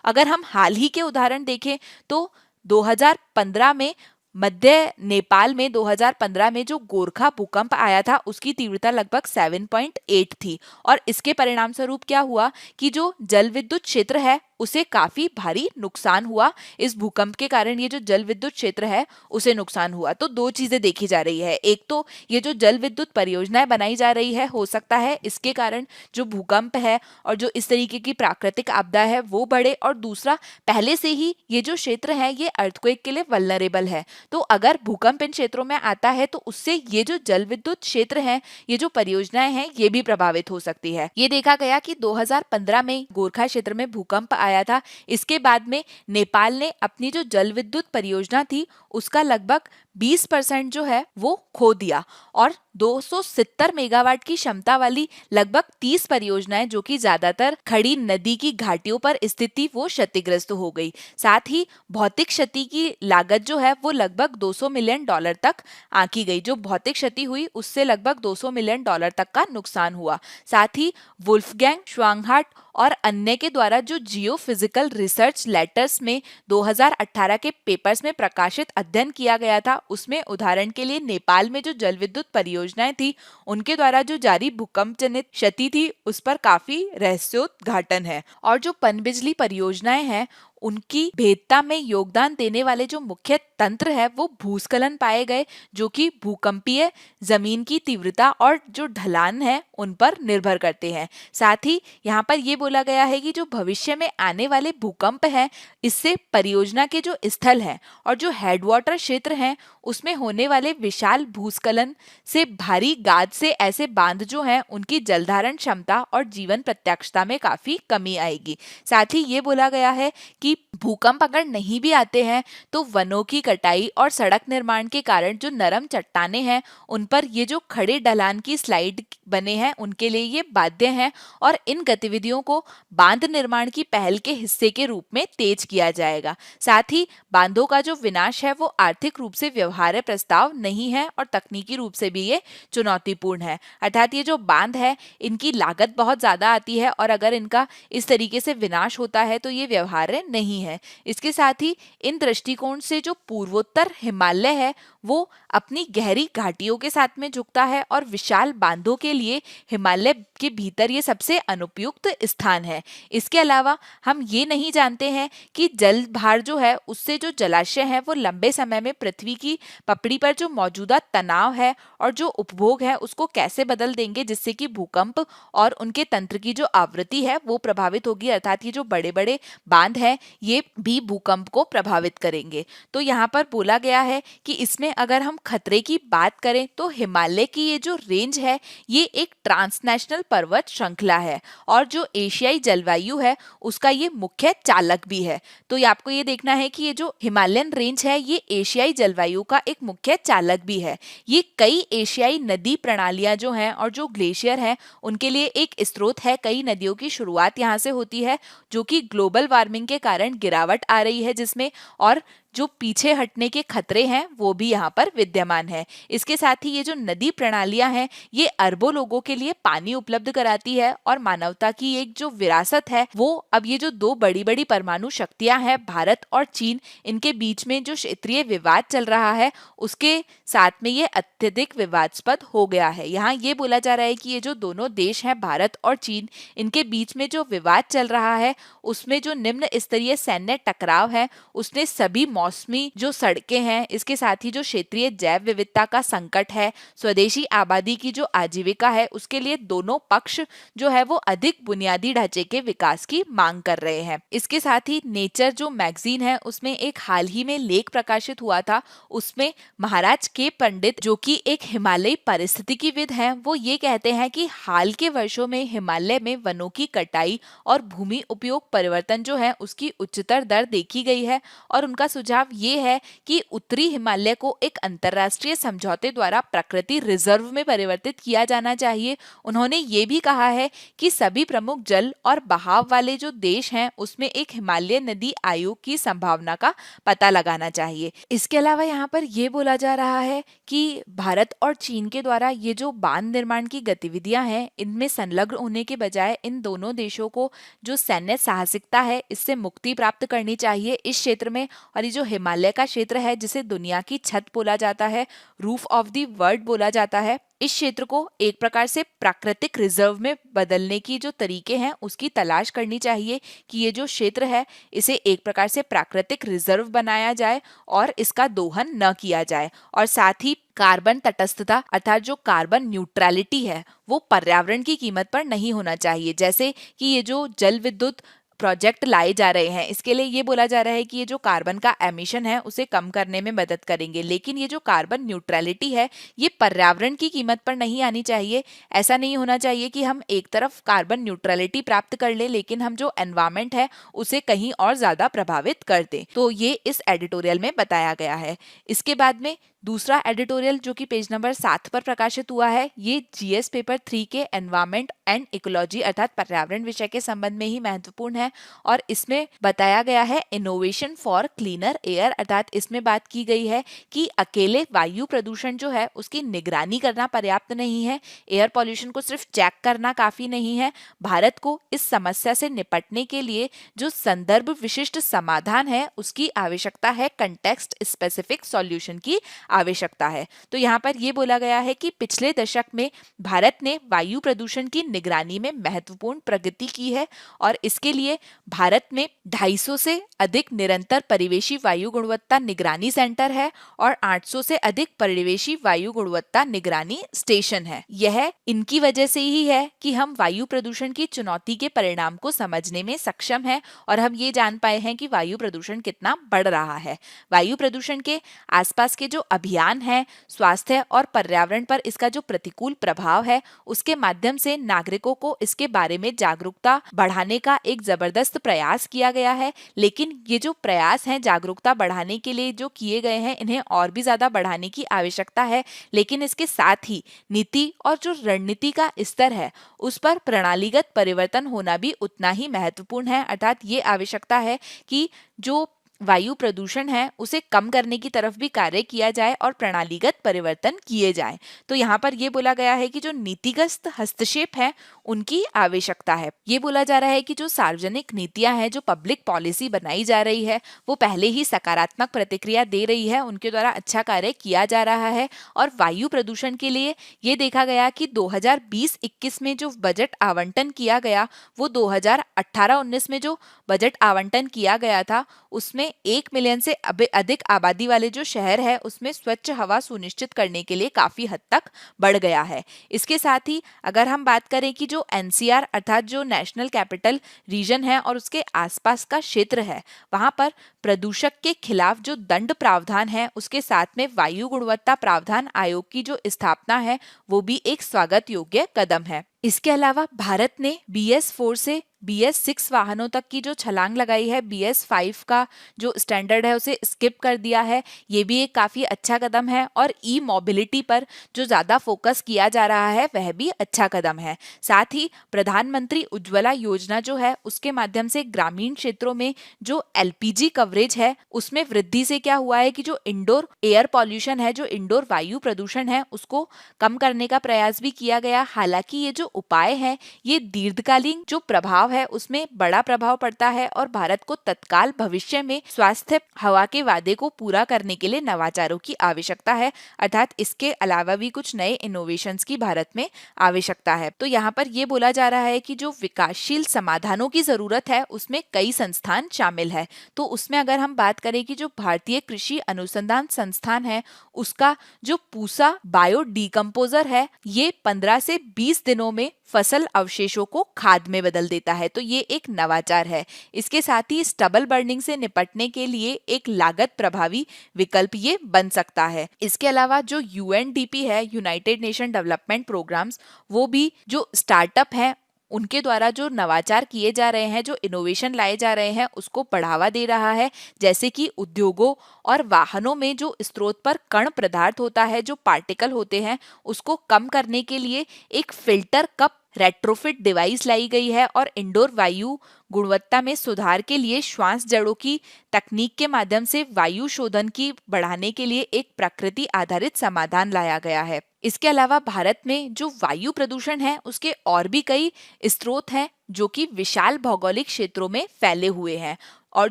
अगर हम हाल ही के उदाहरण देखें तो 2015 में मध्य नेपाल में 2015 में जो गोरखा भूकंप आया था उसकी तीव्रता लगभग 7.8 थी और इसके परिणाम स्वरूप क्या हुआ कि जो जल विद्युत क्षेत्र है उसे काफी भारी नुकसान हुआ। इस भूकंप के कारण ये जो जल विद्युत क्षेत्र है उसे नुकसान हुआ। तो दो चीजें देखी जा रही है, एक तो ये जो जल विद्युत परियोजनाएं बनाई जा रही है हो सकता है इसके कारण जो भूकंप है और जो इस तरीके की प्राकृतिक आपदा है वो बढ़े, और दूसरा पहले से ही ये जो क्षेत्र है ये अर्थक्वेक के लिए वल्नरेबल है। तो अगर भूकंप इन क्षेत्रों में आता है तो उससे ये जो जल विद्युत क्षेत्र है, ये जो परियोजनाएं हैं ये भी प्रभावित हो सकती है। ये देखा गया कि 2015 में गोरखा क्षेत्र में भूकंप आया था। इसके बाद में नेपाल ने अपनी जो जल विद्युत परियोजना थी उसका लगभग 20% जो है वो खो दिया और 270 मेगावाट की क्षमता वाली लगभग 30 परियोजनाएं जो कि ज्यादातर खड़ी नदी की घाटियों पर स्थित थी वो क्षतिग्रस्त हो गई। साथ ही भौतिक क्षति की लागत जो है वो लगभग $200 मिलियन तक आंकी गई। जो भौतिक क्षति हुई उससे लगभग $200 मिलियन तक का नुकसान हुआ। साथ ही वुल्फगैंग श्वांगहार्ट और अन्य के द्वारा जो जियो फिजिकल रिसर्च लेटर्स में 2018 के पेपर्स में प्रकाशित अध्ययन किया गया था उसमें उदाहरण के लिए नेपाल में जो जल विद्युत परियोजनाएं थी उनके द्वारा जो जारी भूकंप जनित क्षति थी उस पर काफी रहस्योद्घाटन है। और जो पनबिजली परियोजनाएं हैं उनकी भेदता में योगदान देने वाले जो मुख्य तंत्र है वो भूस्खलन पाए गए जो कि भूकंपीय जमीन की तीव्रता और जो ढलान है उन पर निर्भर करते हैं। साथ ही यहाँ पर ये बोला गया है कि जो भविष्य में आने वाले भूकंप हैं इससे परियोजना के जो स्थल हैं और जो हेडवाटर क्षेत्र हैं उसमें होने वाले विशाल भूस्खलन से भारी गाद से ऐसे बांध जो हैं उनकी जलधारण क्षमता और जीवन प्रत्यक्षता में काफी कमी आएगी। साथ ही ये बोला गया है कि भूकंप अगर नहीं भी आते हैं तो वनों की कटाई और सड़क निर्माण के कारण जो नरम चट्टाने हैं उन पर ये जो खड़े ढलान की स्लाइड बने हैं उनके लिए ये बाध्य हैं और इन गतिविधियों को बांध निर्माण की पहल के हिस्से के रूप में तेज किया जाएगा। साथ ही बांधों का जो विनाश है वो आर्थिक रूप से व्यवहार्य प्रस्ताव नहीं है और तकनीकी रूप से भी ये चुनौतीपूर्ण है। अर्थात ये जो बांध है इनकी लागत बहुत ज्यादा आती है और अगर इनका इस तरीके से विनाश होता है तो ये व्यवहार्य नहीं है। इसके साथ ही इन दृष्टिकोण से जो पूर्वोत्तर हिमालय है वो अपनी गहरी घाटियों के साथ में झुकता है और विशाल बांधों के लिए हिमालय के भीतर ये सबसे अनुपयुक्त स्थान है। इसके अलावा हम ये नहीं जानते हैं कि जल भार जो है उससे जो जलाशय है वो लंबे समय में पृथ्वी की पपड़ी पर जो मौजूदा तनाव है और जो उपभोग है उसको कैसे बदल देंगे जिससे कि भूकंप और उनके तंत्र की जो आवृत्ति है वो प्रभावित होगी। अर्थात ये जो बड़े बड़े बांध है ये भी भूकंप को प्रभावित करेंगे। तो यहाँ पर बोला गया है कि इसमें अगर हम खतरे की बात करें तो हिमालय की ये जो रेंज है ये एक ट्रांसनेशनल पर्वत श्रृंखला है और जो एशियाई जलवायु है उसका ये मुख्य चालक भी है। तो ये आपको ये देखना है कि ये जो हिमालयन रेंज है ये एशियाई जलवायु का एक मुख्य चालक भी है। ये कई एशियाई नदी प्रणालियां जो हैं और जो ग्लेशियर हैं उनके लिए एक स्रोत है। कई नदियों की शुरुआत यहाँ से होती है जो कि ग्लोबल वार्मिंग के कारण गिरावट आ रही है जिसमें, और जो पीछे हटने के खतरे हैं वो भी यहाँ पर विद्यमान है। इसके साथ ही ये जो नदी प्रणालियां हैं ये अरबों लोगों के लिए पानी उपलब्ध कराती है और मानवता की एक जो विरासत है वो अब ये जो दो बड़ी बड़ी परमाणु शक्तियां हैं भारत और चीन, इनके बीच में जो क्षेत्रीय विवाद चल रहा है उसके साथ में ये अत्यधिक विवादास्पद हो गया है। यहाँ ये बोला जा रहा है कि ये जो दोनों देश हैं भारत और चीन, इनके बीच में जो विवाद चल रहा है उसमें जो निम्न स्तरीय सैन्य टकराव है उसने सभी मौसमी जो सड़कें हैं, इसके साथ ही जो क्षेत्रीय जैव विविधता का संकट है, स्वदेशी आबादी की जो आजीविका है, उसके लिए दोनों पक्ष जो है वो अधिक बुनियादी ढांचे के विकास की मांग कर रहे हैं। इसके साथ ही नेचर जो मैगजीन है उसमें एक हाल ही में लेख प्रकाशित हुआ था, उसमें महाराज के पंडित जो कि एक हिमालयी पारिस्थितिकीविद हैं, वो ये कहते हैं कि हाल के वर्षों में हिमालय में वनों की कटाई और भूमि उपयोग परिवर्तन जो है उसकी उच्चतर दर देखी गई है और उनका सुझाव ये है कि उत्तरी हिमालय को एक अंतर्राष्ट्रीय समझौते द्वारा प्रकृति रिजर्व में परिवर्तित किया जाना चाहिए। उन्होंने ये भी कहा है कि सभी प्रमुख जल और बहाव वाले जो देश हैं उसमें एक हिमालय नदी आयोग की संभावना का पता लगाना चाहिए। इसके अलावा यहाँ पर ये बोला जा रहा है कि भारत और चीन के द्वारा ये जो बांध निर्माण की गतिविधियां हैं, इनमें संलग्न होने के बजाय इन दोनों देशों को जो सैन्य साहसिकता है इससे मुक्ति प्राप्त करनी चाहिए इस क्षेत्र में। और ये जो हिमालय का क्षेत्र है जिसे दुनिया की छत बोला जाता है, रूफ ऑफ द वर्ल्ड बोला जाता है, इस क्षेत्र को एक प्रकार से प्राकृतिक रिजर्व में बदलने की जो तरीके हैं उसकी तलाश करनी चाहिए कि ये जो क्षेत्र है इसे एक प्रकार से प्राकृतिक रिजर्व बनाया जाए और इसका दोहन न किया जाए। और साथ ही कार्बन तटस्थता अर्थात जो कार्बन न्यूट्रलिटी है वो पर्यावरण की कीमत पर नहीं होना चाहिए। जैसे कि ये जो जल विद्युत प्रोजेक्ट लाए जा रहे हैं, इसके लिए ये बोला जा रहा है कि ये जो कार्बन का एमिशन है उसे कम करने में मदद करेंगे, लेकिन ये जो कार्बन न्यूट्रलिटी है ये पर्यावरण की कीमत पर नहीं आनी चाहिए। ऐसा नहीं होना चाहिए कि हम एक तरफ कार्बन न्यूट्रलिटी प्राप्त कर ले लेकिन हम जो एनवायरमेंट है उसे कहीं और ज्यादा प्रभावित कर दें। तो ये इस एडिटोरियल में बताया गया है। इसके बाद में दूसरा एडिटोरियल जो कि पेज नंबर 7 पर प्रकाशित हुआ है, ये जीएस पेपर 3 के एनवायरमेंट एंड इकोलॉजी अर्थात पर्यावरण विषय के संबंध में ही महत्वपूर्ण है और इसमें बताया गया है इनोवेशन फॉर क्लीनर एयर अर्थात इसमें बात की गई है कि अकेले वायु प्रदूषण जो है उसकी निगरानी करना पर्याप्त नहीं है, एयर पॉल्यूशन को सिर्फ चेक करना काफी नहीं है। भारत को इस समस्या से निपटने के लिए जो संदर्भ विशिष्ट समाधान है उसकी आवश्यकता है, कंटेक्स्ट स्पेसिफिक सॉल्यूशन की आवश्यकता है। तो यहाँ पर यह बोला गया है कि पिछले दशक में भारत ने वायु प्रदूषण की निगरानी में महत्वपूर्ण प्रगति की है और इसके लिए भारत में 250 से अधिक निरंतर परिवेशी वायु गुणवत्ता निगरानी सेंटर है और 800 से अधिक परिवेशी वायु गुणवत्ता निगरानी स्टेशन है। यह इनकी वजह से ही है कि हम वायु प्रदूषण की चुनौती के परिणाम को समझने में सक्षम है और हम ये जान पाए हैं कि वायु प्रदूषण कितना बढ़ रहा है। वायु प्रदूषण के आसपास के जो अभियान है, स्वास्थ्य और पर्यावरण पर इसका जो प्रतिकूल प्रभाव है, उसके माध्यम से नागरिकों को इसके बारे में जागरूकता बढ़ाने का एक जबरदस्त प्रयास किया गया है। लेकिन ये जो प्रयास हैं जागरूकता बढ़ाने के लिए जो किए गए हैं, इन्हें और भी ज्यादा बढ़ाने की आवश्यकता है। लेकिन इसके साथ ही नीति और जो रणनीति का स्तर है उस पर प्रणालीगत परिवर्तन होना भी उतना ही महत्वपूर्ण है। अर्थात ये आवश्यकता है कि जो वायु प्रदूषण है उसे कम करने की तरफ भी कार्य किया जाए और प्रणालीगत परिवर्तन किए जाए। तो यहाँ पर यह बोला गया है कि जो नीतिगत हस्तक्षेप है उनकी आवश्यकता है। ये बोला जा रहा है कि जो सार्वजनिक नीतियां हैं, जो पब्लिक पॉलिसी बनाई जा रही है, वो पहले ही सकारात्मक प्रतिक्रिया दे रही है, उनके द्वारा अच्छा कार्य किया जा रहा है। और वायु प्रदूषण के लिए ये देखा गया कि 2020-21 में जो बजट आवंटन किया गया वो 2018-19 में जो बजट आवंटन किया गया था उसमें 1 मिलियन से अधिक आबादी वाले जो शहर है उसमें स्वच्छ हवा सुनिश्चित करने के लिए काफी हद तक बढ़ गया है। इसके साथ ही अगर हम बात करें कि जो एनसीआर अर्थात जो नेशनल कैपिटल रीजन है और उसके आसपास का क्षेत्र है, वहां पर प्रदूषक के खिलाफ जो दंड प्रावधान है उसके साथ में वायु गुणवत्ता प्रावधान आयोग की जो स्थापना है वो भी एक स्वागत योग्य कदम है। इसके अलावा भारत ने BS4 से BS6 वाहनों तक की जो छलांग लगाई है, BS5 का जो स्टैंडर्ड है उसे स्किप कर दिया है, ये भी एक काफी अच्छा कदम है। और ई मोबिलिटी पर जो ज्यादा फोकस किया जा रहा है वह भी अच्छा कदम है। साथ ही प्रधानमंत्री उज्ज्वला योजना जो है उसके माध्यम से ग्रामीण क्षेत्रों में जो LPG कवरेज है उसमें वृद्धि से क्या हुआ है कि जो इंडोर एयर पॉल्यूशन है, जो इंडोर वायु प्रदूषण है, उसको कम करने का प्रयास भी किया गया। हालांकि ये जो उपाय हैं ये दीर्घकालीन जो प्रभाव है उसमें बड़ा प्रभाव पड़ता है और भारत को तत्काल भविष्य में स्वास्थ्य हवा के वादे को पूरा करने के लिए नवाचारों की आवश्यकता है। अर्थात इसके अलावा भी कुछ नए इनोवेशंस की भारत में आवश्यकता है। तो यहाँ पर ये बोला जा रहा है कि जो विकासशील समाधानों की जरूरत है उसमें कई संस्थान शामिल है। तो उसमें अगर हम बात करें कि जो भारतीय कृषि अनुसंधान संस्थान है उसका जो पूसा बायो डिकम्पोजर है ये 15 से 20 दिनों में फसल अवशेषों को खाद में बदल देता है। तो ये एक नवाचार है। इसके साथ ही स्टबल बर्निंग से निपटने के लिए एक लागत प्रभावी विकल्प ये बन सकता है। इसके अलावा जो यूएनडीपी है, यूनाइटेड नेशन डेवलपमेंट प्रोग्राम्स, वो भी जो स्टार्टअप है उनके द्वारा जो नवाचार किए जा रहे हैं, जो इनोवेशन लाए जा रहे हैं उसको बढ़ावा दे रहा है। जैसे कि उद्योगों और वाहनों में जो स्रोत पर कण पदार्थ होता है, जो पार्टिकल होते हैं, उसको कम करने के लिए एक फिल्टर कप रेट्रोफिट डिवाइस लाई गई है और इंडोर वायु गुणवत्ता में सुधार के लिए श्वास जड़ों की तकनीक के माध्यम से वायु शोधन की बढ़ाने के लिए एक प्रकृति आधारित समाधान लाया गया है। इसके अलावा भारत में जो वायु प्रदूषण है उसके और भी कई स्रोत हैं जो कि विशाल भौगोलिक क्षेत्रों में फैले हुए हैं और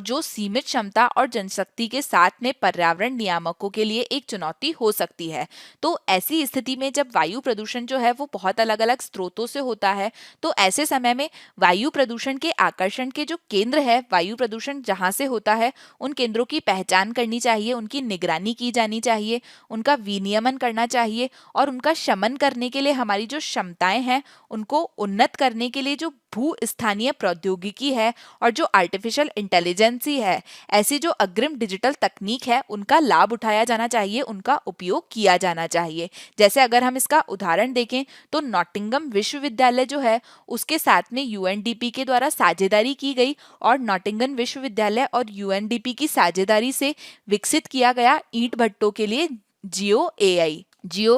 जो सीमित क्षमता और जनशक्ति के साथ में पर्यावरण नियामकों के लिए एक चुनौती हो सकती है। तो ऐसी स्थिति में जब वायु प्रदूषण जो है वो बहुत अलग अलग स्रोतों से होता है, तो ऐसे समय में वायु प्रदूषण के आकर्षण के जो केंद्र है, वायु प्रदूषण जहाँ से होता है उन केंद्रों की पहचान करनी चाहिए, उनकी निगरानी की जानी चाहिए, उनका विनियमन करना चाहिए और उनका शमन करने के लिए हमारी जो क्षमताएं हैं उनको उन्नत करने के लिए जो भू स्थानीय प्रौद्योगिकी है और जो आर्टिफिशियल इंटेलिजेंसी है, ऐसी जो अग्रिम डिजिटल तकनीक है उनका लाभ उठाया जाना चाहिए, उनका उपयोग किया जाना चाहिए। जैसे अगर हम इसका उदाहरण देखें तो नॉटिंगम विश्वविद्यालय जो है उसके साथ में यूएनडीपी के द्वारा साझेदारी की गई और नॉटिंगम विश्वविद्यालय और यूएनडीपी की साझेदारी से विकसित किया गया ईंट भट्टों के लिए जियो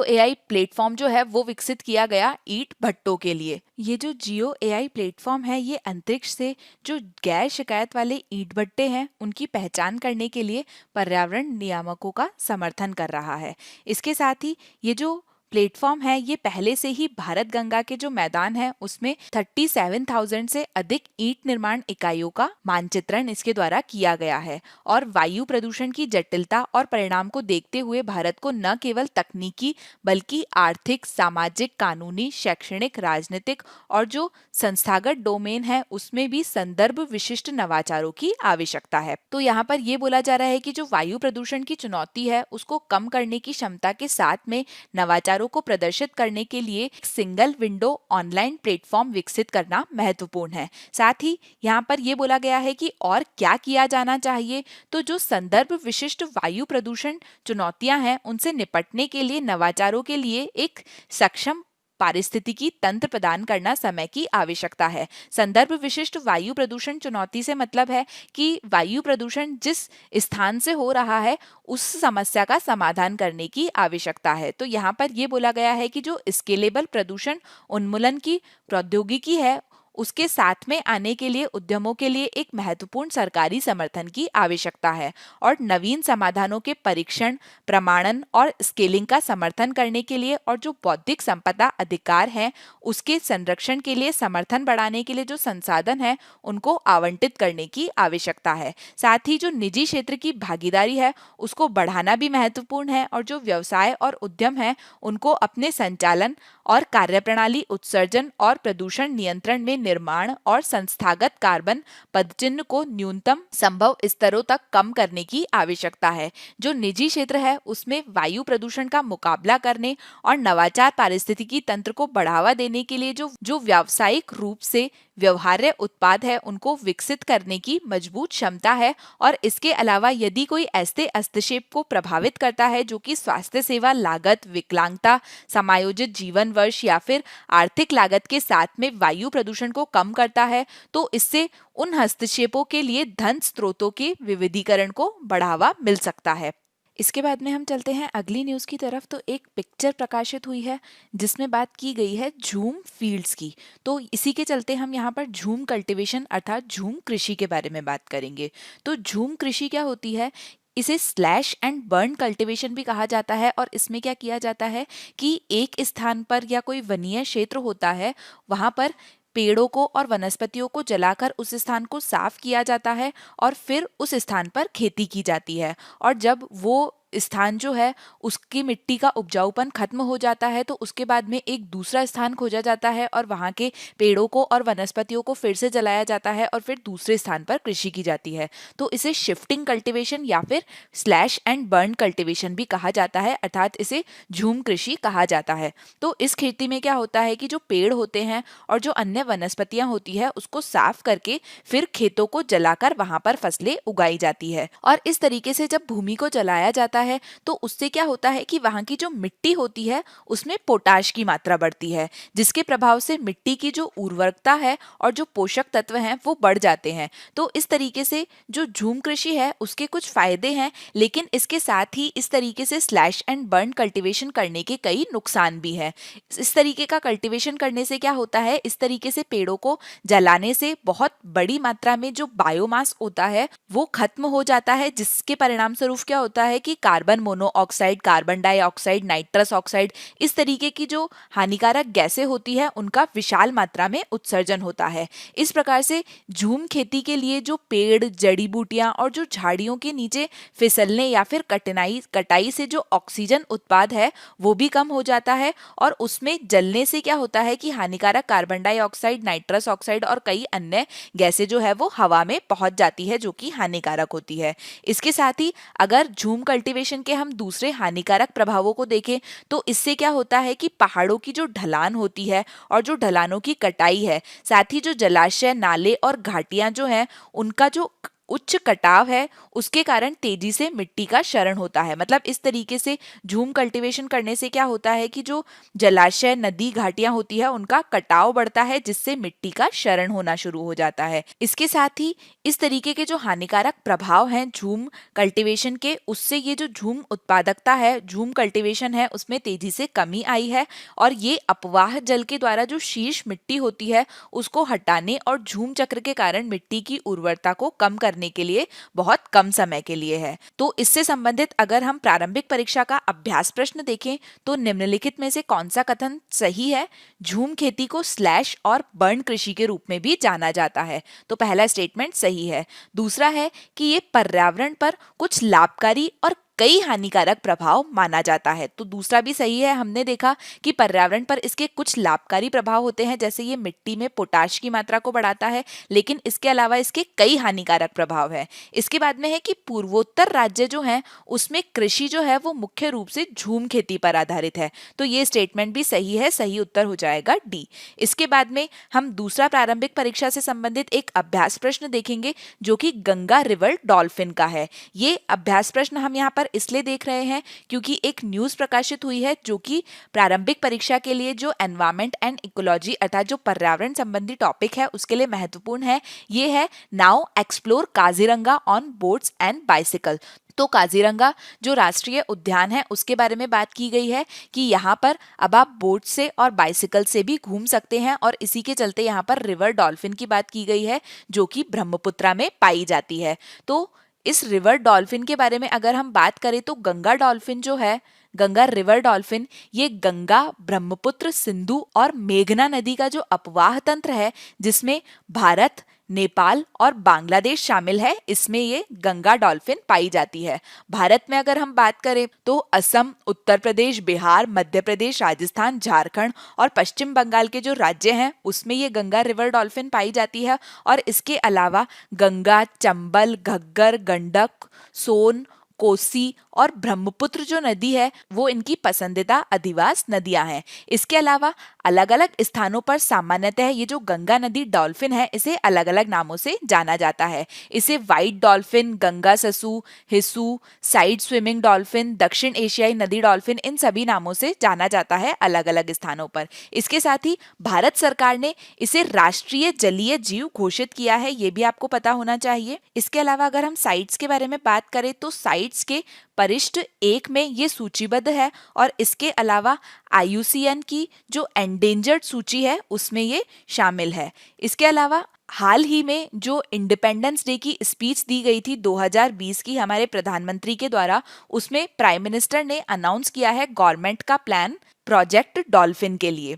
एआई प्लेटफॉर्म जो है वो विकसित किया गया ईंट भट्टों के लिए। ये जो जियो एआई प्लेटफॉर्म है ये अंतरिक्ष से जो गैर शिकायत वाले ईंट भट्टे हैं उनकी पहचान करने के लिए पर्यावरण नियामकों का समर्थन कर रहा है। इसके साथ ही ये जो प्लेटफॉर्म है ये पहले से ही भारत गंगा के जो मैदान है उसमें 37,000 से अधिक ईंट निर्माण इकाइयों का मानचित्रण इसके द्वारा किया गया है और वायु प्रदूषण की जटिलता और परिणाम को देखते हुए भारत को न केवल तकनीकी बल्कि आर्थिक, सामाजिक, कानूनी, शैक्षणिक, राजनीतिक और जो संस्थागत डोमेन है उसमें भी संदर्भ विशिष्ट नवाचारों की आवश्यकता है। तो यहाँ पर यह बोला जा रहा है कि जो वायु प्रदूषण की चुनौती है उसको कम करने की क्षमता के साथ में नवाचार को प्रदर्शित करने के लिए एक सिंगल विंडो ऑनलाइन प्लेटफॉर्म विकसित करना महत्वपूर्ण है। साथ ही यहाँ पर यह बोला गया है कि और क्या किया जाना चाहिए, तो जो संदर्भ विशिष्ट वायु प्रदूषण चुनौतियां हैं उनसे निपटने के लिए नवाचारों के लिए एक सक्षम पारिस्थितिकी तंत्र प्रदान करना समय की आवश्यकता है। संदर्भ विशिष्ट वायु प्रदूषण चुनौती से मतलब है कि वायु प्रदूषण जिस स्थान से हो रहा है उस समस्या का समाधान करने की आवश्यकता है। तो यहाँ पर यह बोला गया है कि जो स्केलेबल प्रदूषण उन्मूलन की प्रौद्योगिकी है उसके साथ में आने के लिए उद्यमों के लिए एक महत्वपूर्ण सरकारी समर्थन की आवश्यकता है और नवीन समाधानों के परीक्षण, प्रमाणन और स्केलिंग का समर्थन करने के लिए और जो बौद्धिक संपदा अधिकार हैं उसके संरक्षण के लिए समर्थन बढ़ाने के लिए जो संसाधन है उनको आवंटित करने की आवश्यकता है। साथ ही जो निजी क्षेत्र की भागीदारी है उसको बढ़ाना भी महत्वपूर्ण है और जो व्यवसाय और उद्यम है उनको अपने संचालन और कार्यप्रणाली, उत्सर्जन और प्रदूषण नियंत्रण में निर्माण और संस्थागत कार्बन पदचिह्न को न्यूनतम संभव स्तरों तक कम करने की आवश्यकता है। जो निजी क्षेत्र है उसमें वायु प्रदूषण का मुकाबला करने और नवाचार पारिस्थितिकी तंत्र को बढ़ावा देने के लिए जो व्यावसायिक रूप से व्यवहार्य उत्पाद है उनको विकसित करने की मजबूत क्षमता है। और इसके अलावा यदि कोई ऐसे हस्तक्षेप को प्रभावित करता है जो कि स्वास्थ्य सेवा लागत, विकलांगता, समायोजित जीवन वर्ष या फिर आर्थिक लागत के साथ में वायु प्रदूषण को कम करता है, तो इससे उन हस्तक्षेपों के लिए धन स्रोतों के विविधीकरण को बढ़ावा मिल सकता है। इसके बाद में हम चलते हैं अगली न्यूज़ की तरफ। तो एक पिक्चर प्रकाशित हुई है जिसमें बात की गई है झूम फील्ड्स की। तो इसी के चलते हम यहाँ पर झूम कल्टीवेशन अर्थात झूम कृषि के बारे में बात करेंगे। तो झूम कृषि क्या होती है इसे स्लैश एंड बर्न कल्टीवेशन भी कहा जाता है और इसमें क्या किया जाता है कि एक स्थान पर या कोई वनीय क्षेत्र होता है, वहां पर पेड़ों को और वनस्पतियों को जलाकर उस स्थान को साफ किया जाता है और फिर उस स्थान पर खेती की जाती है। और जब वो स्थान जो है उसकी मिट्टी का उपजाऊपन खत्म हो जाता है तो उसके बाद में एक दूसरा स्थान खोजा जाता है और वहाँ के पेड़ों को और वनस्पतियों को फिर से जलाया जाता है और फिर दूसरे स्थान पर कृषि की जाती है। तो इसे शिफ्टिंग कल्टीवेशन या फिर स्लैश एंड बर्न कल्टीवेशन भी कहा जाता है, अर्थात इसे झूम कृषि कहा जाता है। तो इस खेती में क्या होता है कि जो पेड़ होते हैं और जो अन्य वनस्पतियां होती है उसको साफ करके फिर खेतों को जलाकर वहां पर फसलें उगाई जाती है। और इस तरीके से जब भूमि को जलाया जाता है तो उससे क्या होता है कि वहां की जो मिट्टी होती है उसमें पोटाश की मात्रा बढ़ती है, जिसके प्रभाव से मिट्टी की जो उर्वरकता है और जो पोषक तत्व हैं वो बढ़ जाते हैं। तो इस तरीके से जो झूम कृषि है उसके कुछ फायदे हैं, लेकिन इसके साथ ही इस तरीके से स्लैश एंड बर्न कल्टीवेशन करने के कई नुकसान भी है। इस तरीके का कल्टीवेशन करने से क्या होता है, इस तरीके से पेड़ों को जलाने से बहुत बड़ी मात्रा में जो बायोमास होता है वो खत्म हो जाता है, जिसके परिणाम स्वरूप क्या होता है कि carbon monoxide, carbon dioxide, nitrous oxide, इस तरीके की जो हानिकारक गैसें होती है उनका विशाल मात्रा में उत्सर्जन होता है। इस प्रकार से झूम खेती के लिए जो पेड़, जड़ी बूटियां और जो झाड़ियों के नीचे फिसलने या फिर कटाई से जो ऑक्सीजन उत्पाद है वो भी कम हो जाता है और उसमें जलने से क्या होता है कि हानिकारक कार्बन डाइऑक्साइड, नाइट्रस ऑक्साइड और कई अन्य गैसें जो है वो हवा में पहुंच जाती है जो कि हानिकारक होती है। इसके साथ ही अगर झूम कल्टीवेशन के हम दूसरे हानिकारक प्रभावों को देखें तो इससे क्या होता है कि पहाड़ों की जो ढलान होती है और जो ढलानों की कटाई है, साथ ही जो जलाशय, नाले और घाटियां जो हैं उनका जो उच्च कटाव है उसके कारण तेजी से मिट्टी का क्षरण होता है। मतलब इस तरीके से झूम कल्टीवेशन करने से क्या होता है कि जो जलाशय, नदी, घाटियां होती है उनका कटाव बढ़ता है, जिससे मिट्टी का क्षरण होना शुरू हो जाता है। इसके साथ ही इस तरीके के जो हानिकारक प्रभाव हैं झूम कल्टीवेशन के, उससे ये जो झूम उत्पादकता है, झूम कल्टीवेशन है, उसमें तेजी से कमी आई है और ये अपवाह जल के द्वारा जो शीर्ष मिट्टी होती है उसको हटाने और झूम चक्र के कारण मिट्टी की उर्वरता को कम करने के लिए बहुत कम समय के लिए है। तो इससे संबंधित अगर हम प्रारंभिक परीक्षा का अभ्यास प्रश्न देखें तो निम्नलिखित में से कौन सा कथन सही है? झूम खेती को स्लैश और बर्न कृषि के रूप में भी जाना जाता है। तो पहला स्टेटमेंट सही है। दूसरा है कि ये पर्यावरण पर कुछ लाभकारी और कई हानिकारक प्रभाव माना जाता है। तो दूसरा भी सही है। हमने देखा कि पर्यावरण पर इसके कुछ लाभकारी प्रभाव होते हैं, जैसे ये मिट्टी में पोटाश की मात्रा को बढ़ाता है, लेकिन इसके अलावा इसके कई हानिकारक प्रभाव है। इसके बाद में है कि पूर्वोत्तर राज्य जो हैं उसमें कृषि जो है वो मुख्य रूप से झूम खेती पर आधारित है। तो ये स्टेटमेंट भी सही है, सही उत्तर हो जाएगा डी। इसके बाद में हम दूसरा प्रारंभिक परीक्षा से संबंधित एक अभ्यास प्रश्न देखेंगे जो कि गंगा रिवर डॉल्फिन का है। ये अभ्यास प्रश्न हम यहाँ पर इसलिए देख रहे हैं क्योंकि एक न्यूज़ प्रकाशित हुई है जो कि प्रारंभिक परीक्षा के लिए जो एनवायरमेंट एंड इकोलॉजी अर्थात जो पर्यावरण संबंधी टॉपिक है उसके लिए महत्वपूर्ण है। ये है now explore Kaziranga on boats and bicycle. तो काजीरंगा जो राष्ट्रीय उद्यान है उसके बारे में बात की गई है कि यहाँ पर अब आप बोट से और बाइसिकल से भी घूम सकते हैं और इसी के चलते यहाँ पर रिवर डॉल्फिन की बात की गई है जो कि ब्रह्मपुत्रा में पाई जाती है। तो इस रिवर डॉल्फिन के बारे में अगर हम बात करें तो गंगा डॉल्फिन जो है, गंगा रिवर डॉल्फिन, ये गंगा, ब्रह्मपुत्र, सिंधु और मेघना नदी का जो अपवाह तंत्र है जिसमें भारत, नेपाल और बांग्लादेश शामिल है, इसमें ये गंगा डॉल्फिन पाई जाती है। भारत में अगर हम बात करें तो असम, उत्तर प्रदेश, बिहार, मध्य प्रदेश, राजस्थान, झारखंड और पश्चिम बंगाल के जो राज्य हैं उसमें ये गंगा रिवर डॉल्फिन पाई जाती है। और इसके अलावा गंगा, चंबल, घग्गर, गंडक, सोन, कोसी और ब्रह्मपुत्र जो नदी है वो इनकी पसंदीदा अधिवास नदियां हैं। इसके अलावा अलग अलग स्थानों पर सामान्यतः ये जो गंगा नदी डॉल्फिन है इसे अलग अलग नामों से जाना जाता है। इसे व्हाइट डॉल्फिन, गंगा ससु, हिसु, साइड स्विमिंग डॉल्फिन, दक्षिण एशियाई नदी डॉल्फिन, इन सभी नामों से जाना जाता है अलग अलग स्थानों पर। इसके साथ ही भारत सरकार ने इसे राष्ट्रीय जलीय जीव घोषित किया है, ये भी आपको पता होना चाहिए। इसके अलावा अगर हम साइट्स के बारे में बात करें तो साइट्स के परिशिष्ट 1 में ये सूचीबद्ध है और इसके अलावा IUCN की जो एंडेंजर्ड सूची है उसमें ये शामिल है। इसके अलावा हाल ही में जो इंडिपेंडेंस डे की स्पीच दी गई थी 2020 की हमारे प्रधानमंत्री के द्वारा, उसमें प्राइम मिनिस्टर ने अनाउंस किया है गवर्नमेंट का प्लान प्रोजेक्ट डॉल्फिन के लिए।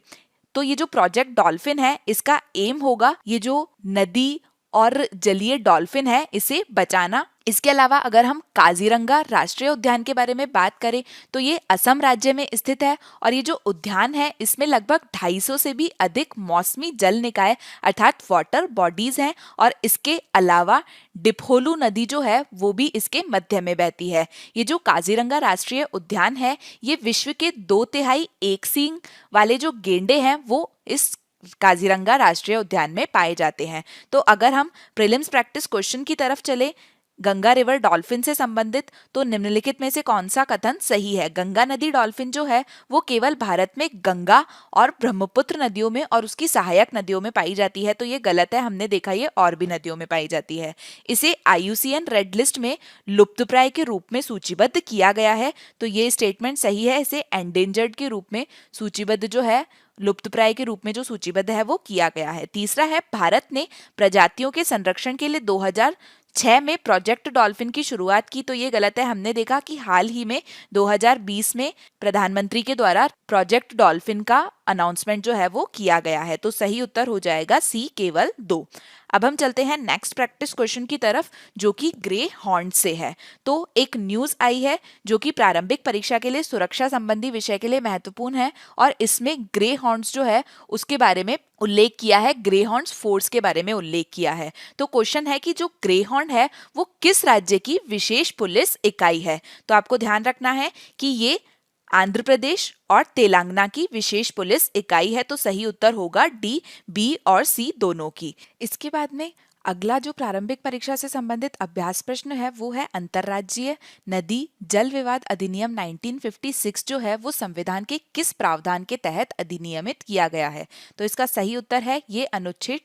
तो ये जो प्रोजेक्ट डॉल्फिन है इसका एम होगा ये जो नदी और जलीय डॉल्फिन है इसे बचाना। इसके अलावा अगर हम काजीरंगा राष्ट्रीय उद्यान के बारे में बात करें तो ये असम राज्य में स्थित है और ये जो उद्यान है इसमें लगभग 250 से भी अधिक मौसमी जल निकाय अर्थात वाटर बॉडीज हैं और इसके अलावा डिपहोलू नदी जो है वो भी इसके मध्य में बहती है। ये जो काजीरंगा राष्ट्रीय उद्यान है ये विश्व के 2/3 एक सींग वाले जो गेंडे हैं वो इस काजीरंगा राष्ट्रीय उद्यान में पाए जाते हैं। तो अगर हम प्रीलिम्स प्रैक्टिस क्वेश्चन की तरफ चले गंगा रिवर डॉल्फिन से संबंधित, तो निम्नलिखित में से कौन सा कथन सही है? गंगा नदी डॉल्फिन जो है वो केवल भारत में गंगा और ब्रह्मपुत्र नदियों में और उसकी सहायक नदियों में पाई जाती है, तो ये गलत है। हमने देखा ये और भी नदियों में पाई जाती है। इसे IUCN रेड लिस्ट में लुप्तप्राय के रूप में सूचीबद्ध किया गया है, तो ये स्टेटमेंट सही है। इसे एंडेंजर्ड के रूप में सूचीबद्ध जो है लुप्तप्राय के रूप में जो सूचीबद्ध है वो किया गया है। तीसरा है भारत ने प्रजातियों के संरक्षण के लिए 2006 में प्रोजेक्ट डॉल्फिन की शुरुआत की, तो ये गलत है। हमने देखा कि हाल ही में 2020 में प्रधानमंत्री के द्वारा प्रोजेक्ट डॉल्फिन का अनाउंसमेंट जो है वो किया गया है, तो सही उत्तर हो जाएगा सी केवल 2। अब हम चलते हैं नेक्स्ट प्रैक्टिस क्वेश्चन की तरफ जो कि ग्रे हॉर्न से है। तो एक न्यूज आई है जो कि प्रारंभिक परीक्षा के लिए सुरक्षा संबंधी विषय के लिए महत्वपूर्ण है और इसमें ग्रे हॉर्न्स जो है उसके बारे में उल्लेख किया है, ग्रे हॉर्न्स फोर्स के बारे में उल्लेख किया है। तो क्वेश्चन है कि जो ग्रे हॉर्न है वो किस राज्य की विशेष पुलिस इकाई है? तो आपको ध्यान रखना है कि ये आंध्र प्रदेश और तेलंगाना की विशेष पुलिस इकाई है, तो सही उत्तर होगा डी, बी और सी दोनों की। इसके बाद में अगला जो प्रारंभिक परीक्षा से संबंधित अभ्यास प्रश्न है वो है अंतर्राज्यीय नदी जल विवाद अधिनियम 1956 जो है वो संविधान के किस प्रावधान के तहत अधिनियमित किया गया है? तो इसका सही उत्तर है ये अनुच्छेद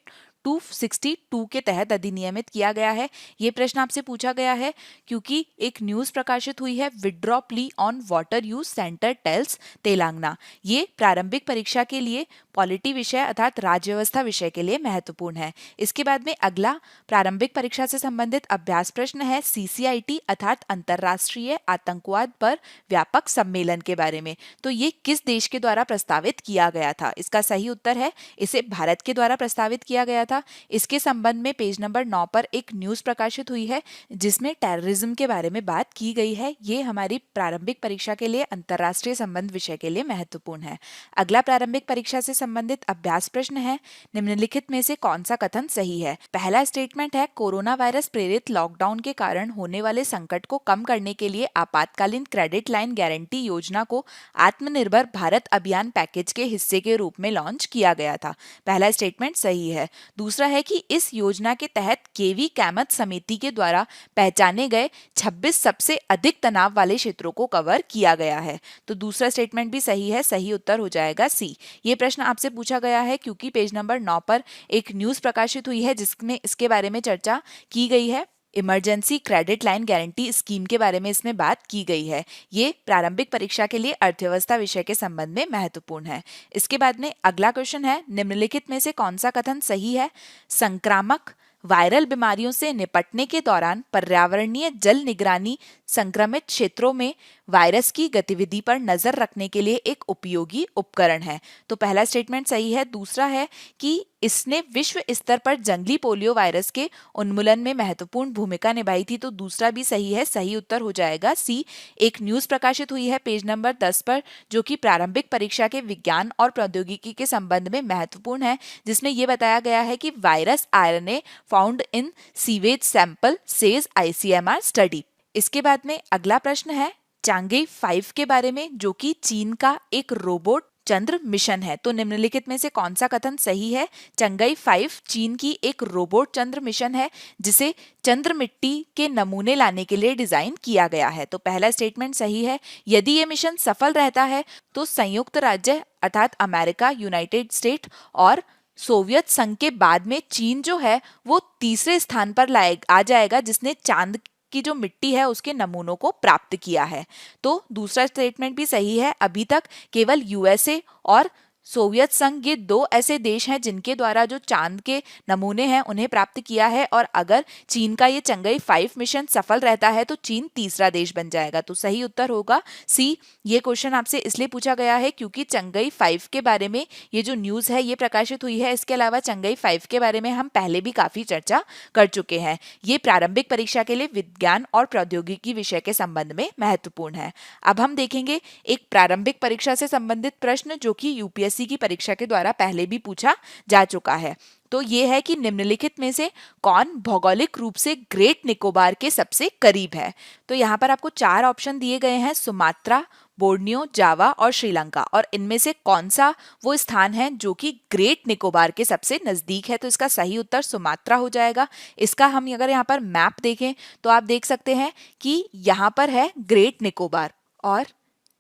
262 के तहत अधिनियमित किया गया है। ये प्रश्न आपसे पूछा गया है क्योंकि एक न्यूज प्रकाशित हुई है, withdraw plea on water use centre tells Telangana. ये प्रारंभिक परीक्षा के लिए पॉलिटी विषय अर्थात राज्य व्यवस्था विषय के लिए महत्वपूर्ण है। इसके बाद में अगला प्रारंभिक परीक्षा से संबंधित अभ्यास प्रश्न है CCIT अर्थात अंतर्राष्ट्रीय आतंकवाद पर व्यापक सम्मेलन के बारे में। तो ये किस देश के द्वारा प्रस्तावित किया गया था? इसका सही उत्तर है इसे भारत के द्वारा प्रस्तावित किया गया था। इसके संबंध में पेज नंबर 9 पर एक न्यूज प्रकाशित हुई है जिसमें टेररिज्म के बारे में बात की गई है। ये हमारी प्रारंभिक परीक्षा के लिए अंतर्राष्ट्रीय संबंध विषय के लिए महत्वपूर्ण है। अगला प्रारंभिक परीक्षा से संबंधित अभ्यास प्रश्न है, निम्नलिखित में से कौन सा कथन सही है? पहला स्टेटमेंट है कोरोना वायरस प्रेरित लॉकडाउन के कारण होने वाले संकट को कम करने के लिए आपातकालीन क्रेडिट लाइन गारंटी योजना को आत्मनिर्भर भारत अभियान पैकेज के हिस्से के रूप में लॉन्च किया गया था। पहला स्टेटमेंट सही है। दूसरा है कि इस योजना के तहत केवी कैमत समिति के द्वारा पहचाने गए 26 सबसे अधिक तनाव वाले क्षेत्रों को कवर किया गया है। तो दूसरा स्टेटमेंट भी सही है, सही उत्तर हो जाएगा सी। ये प्रश्न आपसे पूछा गया है क्योंकि पेज नंबर 9 पर एक न्यूज प्रकाशित हुई है जिसमें इसके बारे में चर्चा की गई है। Emergency credit line guarantee scheme के बारे में इसमें बात की गई है। ये प्रारंभिक परीक्षा के लिए अर्थव्यवस्था विषय के संबंध में महत्वपूर्ण है। इसके बाद में अगला क्वेश्चन है, निम्नलिखित में से कौन सा कथन सही है? संक्रामक वायरल बीमारियों से निपटने के दौरान पर्यावरणीय जल निगरानी संक्रमित क्षेत्रों में वायरस की गतिविधि पर नजर रखने के लिए एक उपयोगी उपकरण है। तो पहला स्टेटमेंट सही है। दूसरा है कि इसने विश्व स्तर पर जंगली पोलियो वायरस के उन्मूलन में महत्वपूर्ण भूमिका निभाई थी। तो दूसरा भी सही है, सही उत्तर हो जाएगा सी। एक न्यूज प्रकाशित हुई है पेज नंबर 10 पर जो कि प्रारंभिक परीक्षा के विज्ञान और प्रौद्योगिकी के संबंध में महत्वपूर्ण है, जिसमें यह बताया गया है कि virus RNA found in sewage sample says ICMR study. इसके बाद में अगला प्रश्न है चांगेई 5 के बारे में जो कि चीन का एक रोबोट चंद्र मिशन है। तो निम्नलिखित में से कौन सा कथन सही है? चंगेई 5 चीन की एक रोबोट चंद्र मिशन है जिसे चंद्र मिट्टी के नमूने लाने के लिए डिजाइन किया गया है। तो पहला स्टेटमेंट सही है। यदि ये मिशन सफल रहता है तो संयुक्त राज्य अर्थात अमेरिका, यूनाइटेड स्टेट और सोवियत संघ के बाद में चीन जो है वो तीसरे स्थान पर आ जाएगा जिसने चांद की जो मिट्टी है उसके नमूनों को प्राप्त किया है। तो दूसरा स्टेटमेंट भी सही है। अभी तक केवल यूएसए और सोवियत संघ ये दो ऐसे देश हैं जिनके द्वारा जो चांद के नमूने हैं उन्हें प्राप्त किया है, और अगर चीन का ये चंगई 5 मिशन सफल रहता है तो चीन तीसरा देश बन जाएगा। तो सही उत्तर होगा सी। ये क्वेश्चन आपसे इसलिए पूछा गया है क्योंकि चंगई 5 के बारे में ये जो न्यूज है ये प्रकाशित हुई है। इसके अलावा चंगई 5 के बारे में हम पहले भी काफी चर्चा कर चुके हैं। ये प्रारंभिक परीक्षा के लिए विज्ञान और प्रौद्योगिकी विषय के संबंध में महत्वपूर्ण है। अब हम देखेंगे एक प्रारंभिक परीक्षा से संबंधित प्रश्न जो कि यूपीएससी की परीक्षा के द्वारा पहले भी पूछा जा चुका है। तो ये है कि निम्नलिखित में से कौन भौगोलिक रूप से ग्रेट निकोबार के सबसे करीब है। तो यहाँ पर आपको 4 ऑप्शन दिए गए हैं, सुमात्रा, बोर्नियो, जावा और श्रीलंका, और इनमें से कौन सा वो स्थान है जो कि ग्रेट निकोबार के सबसे नजदीक है। तो इसका सही उत्तर सुमात्रा हो जाएगा। इसका हम अगर यहाँ पर मैप देखें तो आप देख सकते हैं कि यहाँ पर है ग्रेट निकोबार और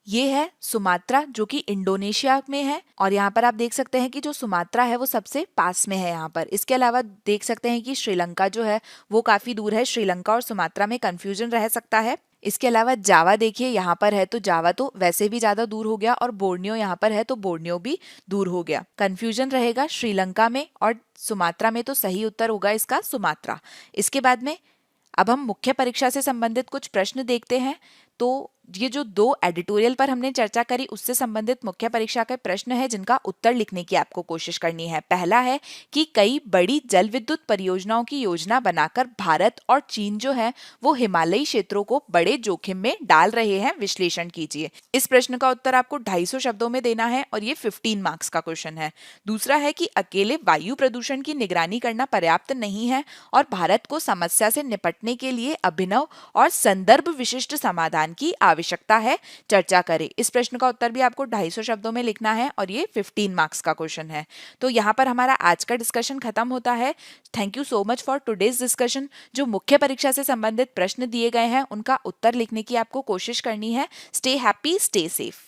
ये है सुमात्रा जो कि इंडोनेशिया में है, और यहाँ पर आप देख सकते हैं कि जो सुमात्रा है वो सबसे पास में है यहाँ पर। इसके अलावा देख सकते हैं कि श्रीलंका जो है वो काफी दूर है। श्रीलंका और सुमात्रा में कंफ्यूजन रह सकता है। इसके अलावा जावा देखिए यहाँ पर है, तो जावा तो वैसे भी ज्यादा दूर हो गया, और बोर्नियो यहाँ पर है तो बोर्नियो भी दूर हो गया। कंफ्यूजन रहेगा श्रीलंका में और सुमात्रा में, तो सही उत्तर होगा इसका सुमात्रा। इसके बाद में अब हम मुख्य परीक्षा से संबंधित कुछ प्रश्न देखते हैं। तो ये जो 2 एडिटोरियल पर हमने चर्चा करी उससे संबंधित मुख्य परीक्षा के प्रश्न है जिनका उत्तर लिखने की आपको कोशिश करनी है। पहला है कि कई बड़ी जल विद्युत परियोजनाओं की योजना बनाकर भारत और चीन जो है वो हिमालयी क्षेत्रों को बड़े जोखिम में डाल रहे हैं, विश्लेषण कीजिए। इस प्रश्न का उत्तर आपको 250 शब्दों में देना है और ये 15 मार्क्स का क्वेश्चन है। दूसरा है कि अकेले वायु प्रदूषण की निगरानी करना पर्याप्त नहीं है और भारत को समस्या से निपटने के लिए अभिनव और संदर्भ विशिष्ट समाधान की आवश्यकता है, चर्चा करें। इस प्रश्न का उत्तर भी आपको 250 शब्दों में लिखना है और ये 15 मार्क्स का क्वेश्चन है। तो यहाँ पर हमारा आज का डिस्कशन खत्म होता है। Thank you so much for today's discussion. जो मुख्य परीक्षा से संबंधित प्रश्न दिए गए हैं उनका उत्तर लिखने की आपको कोशिश करनी है। Stay happy, stay safe.